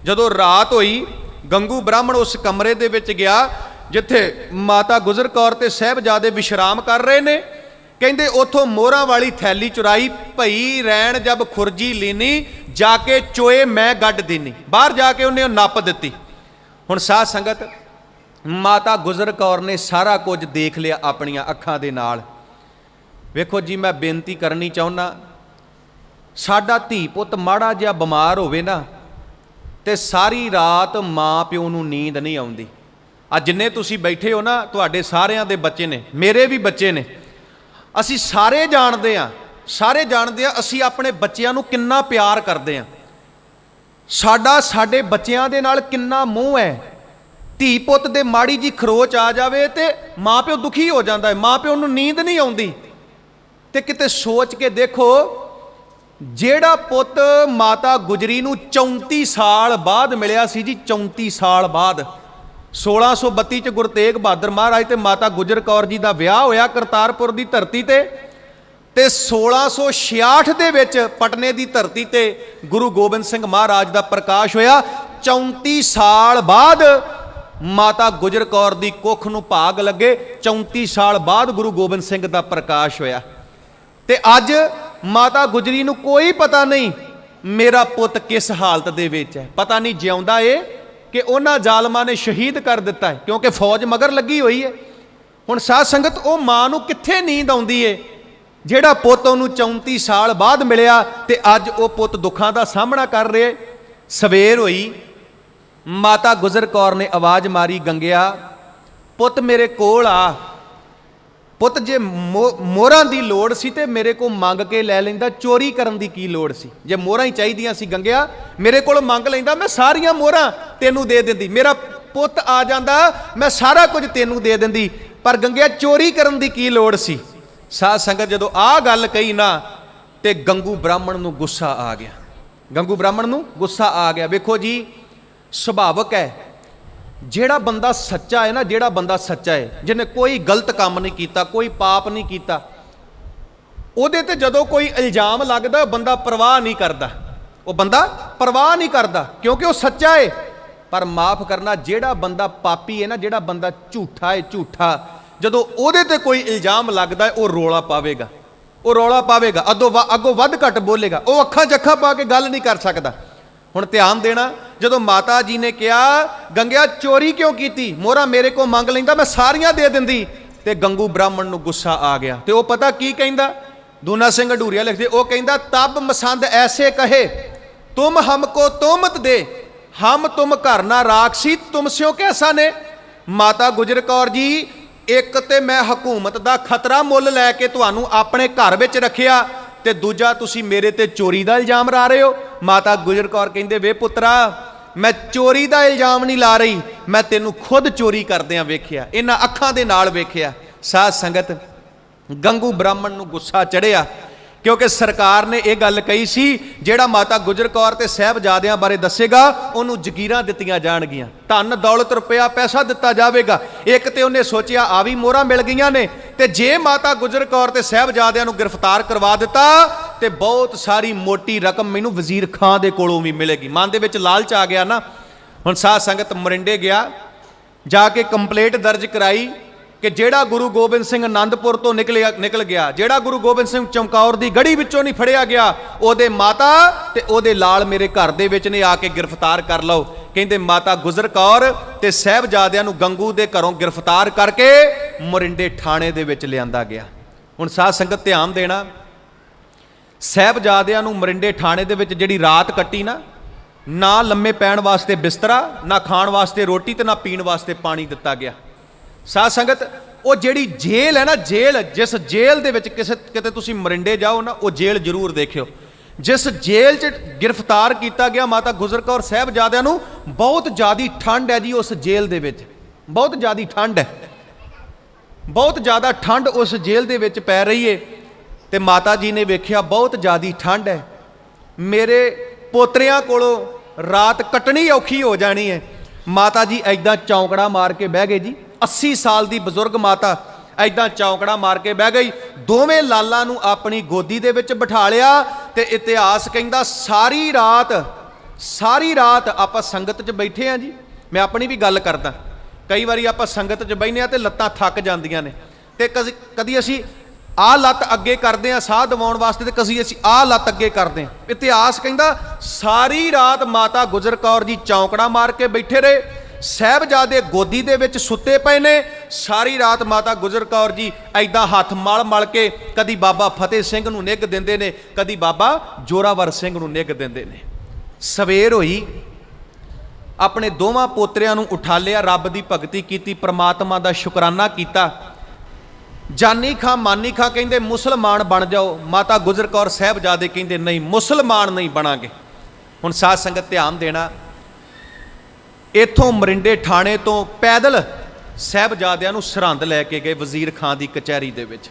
ਜਦੋਂ ਰਾਤ ਹੋਈ, ਗੰਗੂ ਬ੍ਰਾਹਮਣ ਉਸ ਕਮਰੇ ਦੇ ਵਿੱਚ ਗਿਆ ਜਿੱਥੇ ਮਾਤਾ ਗੁਜਰ ਕੌਰ ਤੇ ਸਾਹਿਬਜ਼ਾਦੇ ਵਿਸ਼ਰਾਮ ਕਰ ਰਹੇ ਨੇ। ਕਹਿੰਦੇ ਉੱਥੋਂ ਮੋਹਰਾਂ ਵਾਲੀ ਥੈਲੀ ਚੁਰਾਈ, ਭਈ ਰੈਣ ਜਬ ਖੁਰਜੀ ਲੀਨੀ, ਜਾ ਕੇ ਚੋਏ ਮੈਂ ਗੱਡ ਦੇਨੀ। ਬਾਹਰ ਜਾ ਕੇ ਉਹਨੇ ਨੱਪ ਦਿੱਤੀ। ਹੁਣ ਸਾਧ ਸੰਗਤ, ਮਾਤਾ ਗੁਜਰ ਕੌਰ ਨੇ ਸਾਰਾ ਕੁਝ ਦੇਖ ਲਿਆ ਆਪਣੀਆਂ ਅੱਖਾਂ ਦੇ ਨਾਲ। ਵੇਖੋ ਜੀ, ਮੈਂ ਬੇਨਤੀ ਕਰਨੀ ਚਾਹੁੰਦਾ, ਸਾਡਾ ਧੀ ਪੁੱਤ ਮਾੜਾ ਜਿਹਾ ਬਿਮਾਰ ਹੋਵੇ ਨਾ, ਤੇ ਸਾਰੀ ਰਾਤ ਮਾਂ ਪਿਓ ਨੂੰ ਨੀਂਦ ਨਹੀਂ ਆਉਂਦੀ। ਆ ਜਿੰਨੇ ਤੁਸੀਂ ਬੈਠੇ ਹੋ ਨਾ, ਤੁਹਾਡੇ ਸਾਰਿਆਂ ਦੇ ਬੱਚੇ ਨੇ, ਮੇਰੇ ਵੀ ਬੱਚੇ ਨੇ। ਅਸੀਂ ਸਾਰੇ ਜਾਣਦੇ ਹਾਂ, ਸਾਰੇ ਜਾਣਦੇ ਹਾਂ ਅਸੀਂ ਆਪਣੇ ਬੱਚਿਆਂ ਨੂੰ ਕਿੰਨਾ ਪਿਆਰ ਕਰਦੇ ਹਾਂ। ਸਾਡਾ ਸਾਡੇ ਬੱਚਿਆਂ ਦੇ ਨਾਲ ਕਿੰਨਾ ਮੋਹ ਹੈ। ਧੀ ਪੁੱਤ ਦੇ ਮਾੜੀ ਜੀ ਖਰੋਚ ਆ ਜਾਵੇ ਤੇ ਮਾਂ ਪਿਓ ਦੁਖੀ ਹੋ ਜਾਂਦਾ ਹੈ, ਮਾਂ ਪਿਓ ਨੂੰ ਨੀਂਦ ਨਹੀਂ ਆਉਂਦੀ। ਤੇ ਕਿਤੇ ਸੋਚ ਕੇ ਦੇਖੋ, ਜਿਹੜਾ ਪੁੱਤ ਮਾਤਾ ਗੁਜਰੀ ਨੂੰ 34 ਸਾਲ ਬਾਅਦ ਮਿਲਿਆ ਸੀ ਜੀ, 34 ਸਾਲ ਬਾਅਦ 1632 ਚ ਗੁਰੂ ਤੇਗ ਬਹਾਦਰ ਮਹਾਰਾਜ ਤੇ ਮਾਤਾ ਗੁਜਰ ਕੌਰ ਜੀ ਦਾ ਵਿਆਹ ਹੋਇਆ ਕਰਤਾਰਪੁਰ ਦੀ ਧਰਤੀ ਤੇ 1666 ਦੇ ਵਿੱਚ ਪਟਨੇ ਦੀ ਧਰਤੀ ਤੇ ਗੁਰੂ ਗੋਬਿੰਦ ਸਿੰਘ ਮਹਾਰਾਜ ਦਾ ਪ੍ਰਕਾਸ਼ ਹੋਇਆ। 34 ਸਾਲ ਬਾਅਦ ਮਾਤਾ ਗੁਜਰ ਕੌਰ ਦੀ ਕੁੱਖ ਨੂੰ ਭਾਗ ਲੱਗੇ, 34 ਸਾਲ ਬਾਅਦ ਗੁਰੂ ਗੋਬਿੰਦ ਸਿੰਘ ਦਾ ਪ੍ਰਕਾਸ਼ ਹੋਇਆ। ਤੇ ਅੱਜ ਮਾਤਾ ਗੁਜਰੀ ਨੂੰ ਕੋਈ ਪਤਾ ਨਹੀਂ ਮੇਰਾ ਪੁੱਤ ਕਿਸ ਹਾਲਤ ਦੇ ਵਿੱਚ ਹੈ, ਪਤਾ ਨਹੀਂ ਜਿਉਂਦਾ ਏ ਕਿ ਉਹਨਾਂ ਜ਼ਾਲਮਾਂ ਨੇ ਸ਼ਹੀਦ ਕਰ ਦਿੱਤਾ ਹੈ, ਕਿਉਂਕਿ ਫੌਜ ਮਗਰ ਲੱਗੀ ਹੋਈ ਹੈ। ਹੁਣ ਸਾਧ ਸੰਗਤ, ਉਹ ਮਾਂ ਨੂੰ ਕਿੱਥੇ ਨੀਂਦ ਆਉਂਦੀ ਏ ਜਿਹੜਾ ਪੁੱਤ ਉਹਨੂੰ 34 ਸਾਲ ਬਾਅਦ ਮਿਲਿਆ ਤੇ ਅੱਜ ਉਹ ਪੁੱਤ ਦੁੱਖਾਂ ਦਾ ਸਾਹਮਣਾ ਕਰ ਰਿਹਾ। ਸਵੇਰ ਹੋਈ, ਮਾਤਾ ਗੁਜਰ ਕੌਰ ਨੇ ਆਵਾਜ਼ ਮਾਰੀ, ਗੰਗਿਆ ਪੁੱਤ ਮੇਰੇ ਕੋਲ ਆ। ਪੁੱਤ ਜੇ ਮੋਹਰਾਂ ਦੀ ਲੋੜ ਸੀ ਤੇ ਮੇਰੇ ਕੋਲ ਮੰਗ ਕੇ ਲੈ ਲੈਂਦਾ, ਚੋਰੀ ਕਰਨ ਦੀ ਕੀ ਲੋੜ ਸੀ? ਜੇ ਮੋਹਰਾਂ ਹੀ ਚਾਹੀਦੀਆਂ ਸੀ ਗੰਗਿਆ, ਮੇਰੇ ਕੋਲ ਮੰਗ ਲੈਂਦਾ, ਮੈਂ ਸਾਰੀਆਂ ਮੋਹਰਾਂ ਤੈਨੂੰ ਦੇ ਦਿੰਦੀ। ਮੇਰਾ ਪੁੱਤ ਆ ਜਾਂਦਾ, ਮੈਂ ਸਾਰਾ ਕੁਝ ਤੈਨੂੰ ਦੇ ਦਿੰਦੀ, ਪਰ ਗੰਗਿਆ ਚੋਰੀ ਕਰਨ ਦੀ ਕੀ ਲੋੜ ਸੀ? ਸਾਧ ਸੰਗਤ, ਜਦੋਂ ਆਹ ਗੱਲ ਕਹੀ ਨਾ ਤੇ ਗੰਗੂ ਬ੍ਰਾਹਮਣ ਨੂੰ ਗੁੱਸਾ ਆ ਗਿਆ। ਗੰਗੂ ਬ੍ਰਾਹਮਣ ਨੂੰ ਗੁੱਸਾ ਆ ਗਿਆ। ਵੇਖੋ ਜੀ, ਸੁਭਾਵਕ ਹੈ, ਜਿਹੜਾ ਬੰਦਾ ਸੱਚਾ ਹੈ ਨਾ, ਜਿਹੜਾ ਬੰਦਾ ਸੱਚਾ ਹੈ, ਜਿਹਨੇ ਕੋਈ ਗਲਤ ਕੰਮ ਨਹੀਂ ਕੀਤਾ, ਕੋਈ ਪਾਪ ਨਹੀਂ ਕੀਤਾ, ਉਹਦੇ ਤੇ ਜਦੋਂ ਕੋਈ ਇਲਜ਼ਾਮ ਲੱਗਦਾ ਬੰਦਾ ਪਰਵਾਹ ਨਹੀਂ ਕਰਦਾ, ਉਹ ਬੰਦਾ ਪਰਵਾਹ ਨਹੀਂ ਕਰਦਾ, ਕਿਉਂਕਿ ਉਹ ਸੱਚਾ ਹੈ। ਪਰ ਮਾਫ ਕਰਨਾ, ਜਿਹੜਾ ਬੰਦਾ ਪਾਪੀ ਹੈ ਨਾ, ਜਿਹੜਾ ਬੰਦਾ ਝੂਠਾ ਹੈ, ਝੂਠਾ, ਜਦੋਂ ਉਹਦੇ ਤੇ ਕੋਈ ਇਲਜ਼ਾਮ ਲੱਗਦਾ ਹੈ ਉਹ ਰੌਲਾ ਪਾਵੇਗਾ, ਉਹ ਰੌਲਾ ਪਾਵੇਗਾ, ਅੱਗੋਂ ਵੱਧ ਘੱਟ ਬੋਲੇਗਾ, ਉਹ ਅੱਖਾਂ 'ਚ ਅੱਖਾਂ ਪਾ ਕੇ ਗੱਲ ਨਹੀਂ ਕਰ ਸਕਦਾ। ਹੁਣ ਧਿਆਨ ਦੇਣਾ, ਜਦੋਂ ਮਾਤਾ ਜੀ ਨੇ ਕਿਹਾ ਗੰਗਿਆ ਚੋਰੀ ਕਿਉਂ ਕੀਤੀ, ਮੋਹਰਾ ਮੇਰੇ ਕੋਲ ਮੰਗ ਲੈਂਦਾ, ਮੈਂ ਸਾਰੀਆਂ ਦੇ ਦਿੰਦੀ, ਤੇ ਗੰਗੂ ਬ੍ਰਾਹਮਣ ਨੂੰ ਗੁੱਸਾ ਆ ਗਿਆ। ਤੇ ਉਹ ਪਤਾ ਕੀ ਕਹਿੰਦਾ, ਦੂਨਾ ਸਿੰਘ ਢੂਰੀਆ ਲਿਖਦੇ, ਉਹ ਕਹਿੰਦਾ ਤਬ ਮਸੰਦ ਐਸੇ ਕਹੇ ਤੁਮ ਹਮਕੋ ਤੋਮਤ ਦੇ, ਹਮ ਤੁਮ ਘਰ ਨਾ ਰਾਖਸੀ ਤੁਮ ਸਿਓ ਕੈਸਾ ਨੇ। ਮਾਤਾ ਗੁਜਰ ਕੌਰ ਜੀ, ਇੱਕ ਤੇ ਮੈਂ ਹਕੂਮਤ ਦਾ ਖਤਰਾ ਮੁੱਲ ਲੈ ਕੇ ਤੁਹਾਨੂੰ ਆਪਣੇ ਘਰ ਵਿੱਚ ਰੱਖਿਆ, ਤੇ ਦੂਜਾ ਤੁਸੀਂ ਮੇਰੇ ਤੇ ਚੋਰੀ ਦਾ ਇਲਜ਼ਾਮ ਲਾ ਰਹੇ ਹੋ। ਮਾਤਾ ਗੁਜਰ ਕੌਰ ਕਹਿੰਦੇ, ਵੇ ਪੁੱਤਰਾ, ਮੈਂ ਚੋਰੀ ਦਾ ਇਲਜ਼ਾਮ ਨਹੀਂ ਲਾ ਰਹੀ, ਮੈਂ ਤੈਨੂੰ ਖੁਦ ਚੋਰੀ ਕਰਦਿਆਂ ਵੇਖਿਆ, ਇਹਨਾਂ ਅੱਖਾਂ ਦੇ ਨਾਲ ਵੇਖਿਆ। ਸਾਧ ਸੰਗਤ, ਗੰਗੂ ਬ੍ਰਾਹਮਣ ਨੂੰ ਗੁੱਸਾ ਚੜਿਆ, ਕਿਉਂਕਿ ਸਰਕਾਰ ਨੇ ਇਹ ਗੱਲ ਕਹੀ ਸੀ, ਜਿਹੜਾ ਮਾਤਾ ਗੁਜਰ ਕੌਰ ਤੇ ਸਾਹਿਬਜ਼ਾਦਿਆਂ ਬਾਰੇ ਦੱਸੇਗਾ ਉਹਨੂੰ ਜ਼ਗੀਰਾਂ ਦਿੱਤੀਆਂ ਜਾਣਗੀਆਂ, ਧਨ ਦੌਲਤ ਰੁਪਇਆ ਪੈਸਾ ਦਿੱਤਾ ਜਾਵੇਗਾ। ਇੱਕ ਤੇ ਉਹਨੇ ਸੋਚਿਆ ਆ ਵੀ ਮੋਹਰਾਂ ਮਿਲ ਗਈਆਂ ਨੇ, ਤੇ ਜੇ ਮਾਤਾ ਗੁਜਰ ਕੌਰ ਤੇ ਸਾਹਿਬਜ਼ਾਦਿਆਂ ਨੂੰ ਗ੍ਰਿਫਤਾਰ ਕਰਵਾ ਦਿੱਤਾ ਤੇ ਬਹੁਤ ਸਾਰੀ ਮੋਟੀ ਰਕਮ ਮੈਨੂੰ ਵਜ਼ੀਰ ਖਾਂ ਦੇ ਕੋਲੋਂ ਵੀ ਮਿਲੇਗੀ। ਮਨ ਦੇ ਵਿੱਚ ਲਾਲਚ ਆ ਗਿਆ ਨਾ। ਹੁਣ ਸਾਧ ਸੰਗਤ, ਮਰਿੰਡੇ ਗਿਆ, ਜਾ ਕੇ ਕੰਪਲੇਂਟ ਦਰਜ ਕਰਾਈ ਕਿ ਜਿਹੜਾ ਗੁਰੂ ਗੋਬਿੰਦ ਸਿੰਘ ਆਨੰਦਪੁਰ ਤੋਂ ਨਿਕਲ ਗਿਆ, ਜਿਹੜਾ ਗੁਰੂ ਗੋਬਿੰਦ ਸਿੰਘ ਚਮਕੌਰ ਦੀ ਗੜੀ ਵਿੱਚੋਂ ਨਹੀਂ ਫੜਿਆ ਗਿਆ, ਉਹਦੇ ਮਾਤਾ ਤੇ ਉਹਦੇ ਲਾਲ ਮੇਰੇ ਘਰ ਦੇ ਵਿੱਚ ਨੇ, ਆ ਕੇ ਗ੍ਰਿਫਤਾਰ ਕਰ ਲਓ। ਕਹਿੰਦੇ ਮਾਤਾ ਗੁਜਰ ਕੌਰ ਤੇ ਸਾਹਿਬਜ਼ਾਦਿਆਂ ਨੂੰ ਗੰਗੂ ਦੇ ਘਰੋਂ ਗ੍ਰਿਫਤਾਰ ਕਰਕੇ ਮੋਰਿੰਡੇ ਥਾਣੇ ਦੇ ਵਿੱਚ ਲਿਆਂਦਾ ਗਿਆ। ਹੁਣ ਸਾਧ ਸੰਗਤ ਧਿਆਨ ਦੇਣਾ, ਸਾਹਿਬਜ਼ਾਦਿਆਂ ਨੂੰ ਮੋਰਿੰਡੇ ਥਾਣੇ ਦੇ ਵਿੱਚ ਜਿਹੜੀ ਰਾਤ ਕੱਟੀ ਨਾ ਲੰਮੇ ਪੈਣ ਵਾਸਤੇ ਬਿਸਤਰਾ, ਨਾ ਖਾਣ ਵਾਸਤੇ ਰੋਟੀ, ਤੇ ਨਾ ਪੀਣ ਵਾਸਤੇ ਪਾਣੀ ਦਿੱਤਾ ਗਿਆ। ਸਾਧ ਸੰਗਤ, ਉਹ ਜਿਹੜੀ ਜੇਲ੍ਹ ਹੈ ਨਾ, ਜੇਲ੍ਹ, ਜਿਸ ਜੇਲ੍ਹ ਦੇ ਵਿੱਚ ਕਿਤੇ ਤੁਸੀਂ ਮਰਿੰਡੇ ਜਾਓ ਨਾ, ਉਹ ਜੇਲ੍ਹ ਜ਼ਰੂਰ ਦੇਖਿਓ। ਜਿਸ ਜੇਲ੍ਹ 'ਚ ਗ੍ਰਿਫਤਾਰ ਕੀਤਾ ਗਿਆ ਮਾਤਾ ਗੁਜਰ ਕੌਰ ਸਾਹਿਬਜ਼ਾਦਿਆਂ ਨੂੰ, ਬਹੁਤ ਜ਼ਿਆਦਾ ਠੰਡ ਹੈ ਜੀ ਉਸ ਜੇਲ੍ਹ ਦੇ ਵਿੱਚ, ਬਹੁਤ ਜ਼ਿਆਦਾ ਠੰਡ ਹੈ, ਬਹੁਤ ਜ਼ਿਆਦਾ ਠੰਡ ਉਸ ਜੇਲ੍ਹ ਦੇ ਵਿੱਚ ਪੈ ਰਹੀ ਹੈ। ਤੇ ਮਾਤਾ ਜੀ ਨੇ ਵੇਖਿਆ ਬਹੁਤ ਜ਼ਿਆਦਾ ਠੰਡ ਹੈ, ਮੇਰੇ ਪੋਤਰਿਆਂ ਕੋਲੋਂ ਰਾਤ ਕੱਟਣੀ ਔਖੀ ਹੋ ਜਾਣੀ ਹੈ। ਮਾਤਾ ਜੀ ਐਦਾਂ ਚੌਂਕੜਾ ਮਾਰ ਕੇ ਬਹਿ ਗਏ ਜੀ। 80 ਸਾਲ ਦੀ ਬਜ਼ੁਰਗ ਮਾਤਾ ਐਦਾਂ ਚੌਂਕੜਾ ਮਾਰ ਕੇ ਬਹਿ ਗਈ, ਦੋਵੇਂ ਲਾਲਾਂ ਨੂੰ ਆਪਣੀ ਗੋਦੀ ਦੇ ਵਿੱਚ ਬਿਠਾ ਲਿਆ। ਤੇ ਇਤਿਹਾਸ ਕਹਿੰਦਾ ਸਾਰੀ ਰਾਤ ਆਪਾਂ ਸੰਗਤ 'ਚ ਬੈਠੇ ਆ ਜੀ। ਮੈਂ ਆਪਣੀ ਵੀ ਗੱਲ ਕਰਦਾ, ਕਈ ਵਾਰੀ ਆਪਾਂ ਸੰਗਤ 'ਚ ਬਹਿੰਦੇ ਆ ਤੇ ਲੱਤਾਂ ਥੱਕ ਜਾਂਦੀਆਂ ਨੇ, ਤੇ ਕਦੀ ਅਸੀਂ ਆਹ ਲੱਤ ਅੱਗੇ ਕਰਦੇ ਆ ਸਾਹ ਦਿਵਾਉਣ ਵਾਸਤੇ, ਤੇ ਕਦੀ ਅਸੀਂ ਆਹ ਲੱਤ ਅੱਗੇ ਕਰਦੇ ਆ। ਇਤਿਹਾਸ ਕਹਿੰਦਾ ਸਾਰੀ ਰਾਤ ਮਾਤਾ ਗੁਜਰ ਕੌਰ ਜੀ ਚੌਂਕੜਾ ਮਾਰ ਕੇ ਬੈਠੇ ਰਹੇ, ਸਾਹਿਬਜ਼ਾਦੇ ਗੋਦੀ ਦੇ ਵਿੱਚ ਸੁੱਤੇ ਪਏ ਨੇ। ਸਾਰੀ ਰਾਤ ਮਾਤਾ ਗੁਜਰ ਕੌਰ ਜੀ ਐਦਾਂ ਹੱਥ ਮਲ ਕੇ ਕਦੀ ਬਾਬਾ ਫਤਿਹ ਸਿੰਘ ਨੂੰ ਨਿੱਘ ਦਿੰਦੇ ਨੇ, ਕਦੀ ਬਾਬਾ ਜੋਰਾਵਰ ਸਿੰਘ ਨੂੰ ਨਿੱਘ ਦਿੰਦੇ ਨੇ। ਸਵੇਰ ਹੋਈ, ਆਪਣੇ ਦੋਵਾਂ ਪੋਤਰਿਆਂ ਨੂੰ ਉਠਾ ਲਿਆ, ਰੱਬ ਦੀ ਭਗਤੀ ਕੀਤੀ, ਪ੍ਰਮਾਤਮਾ ਦਾ ਸ਼ੁਕਰਾਨਾ ਕੀਤਾ। ਜਾਨੀ ਖਾਂ ਮਾਨੀ ਖਾਂ ਕਹਿੰਦੇ ਮੁਸਲਮਾਨ ਬਣ ਜਾਓ, ਮਾਤਾ ਗੁਜਰ ਕੌਰ ਸਾਹਿਬਜ਼ਾਦੇ ਕਹਿੰਦੇ ਨਹੀਂ, ਮੁਸਲਮਾਨ ਨਹੀਂ ਬਣਾਂਗੇ। ਹੁਣ ਸਾਧ ਸੰਗਤ ਧਿਆਨ ਦੇਣਾ, ਇੱਥੋਂ ਮਰਿੰਡੇ ਥਾਣੇ ਤੋਂ ਪੈਦਲ ਸਾਹਿਬਜ਼ਾਦਿਆਂ ਨੂੰ ਸਰਹੰਦ ਲੈ ਕੇ ਗਏ ਵਜ਼ੀਰ ਖਾਂ ਦੀ ਕਚਹਿਰੀ ਦੇ ਵਿੱਚ।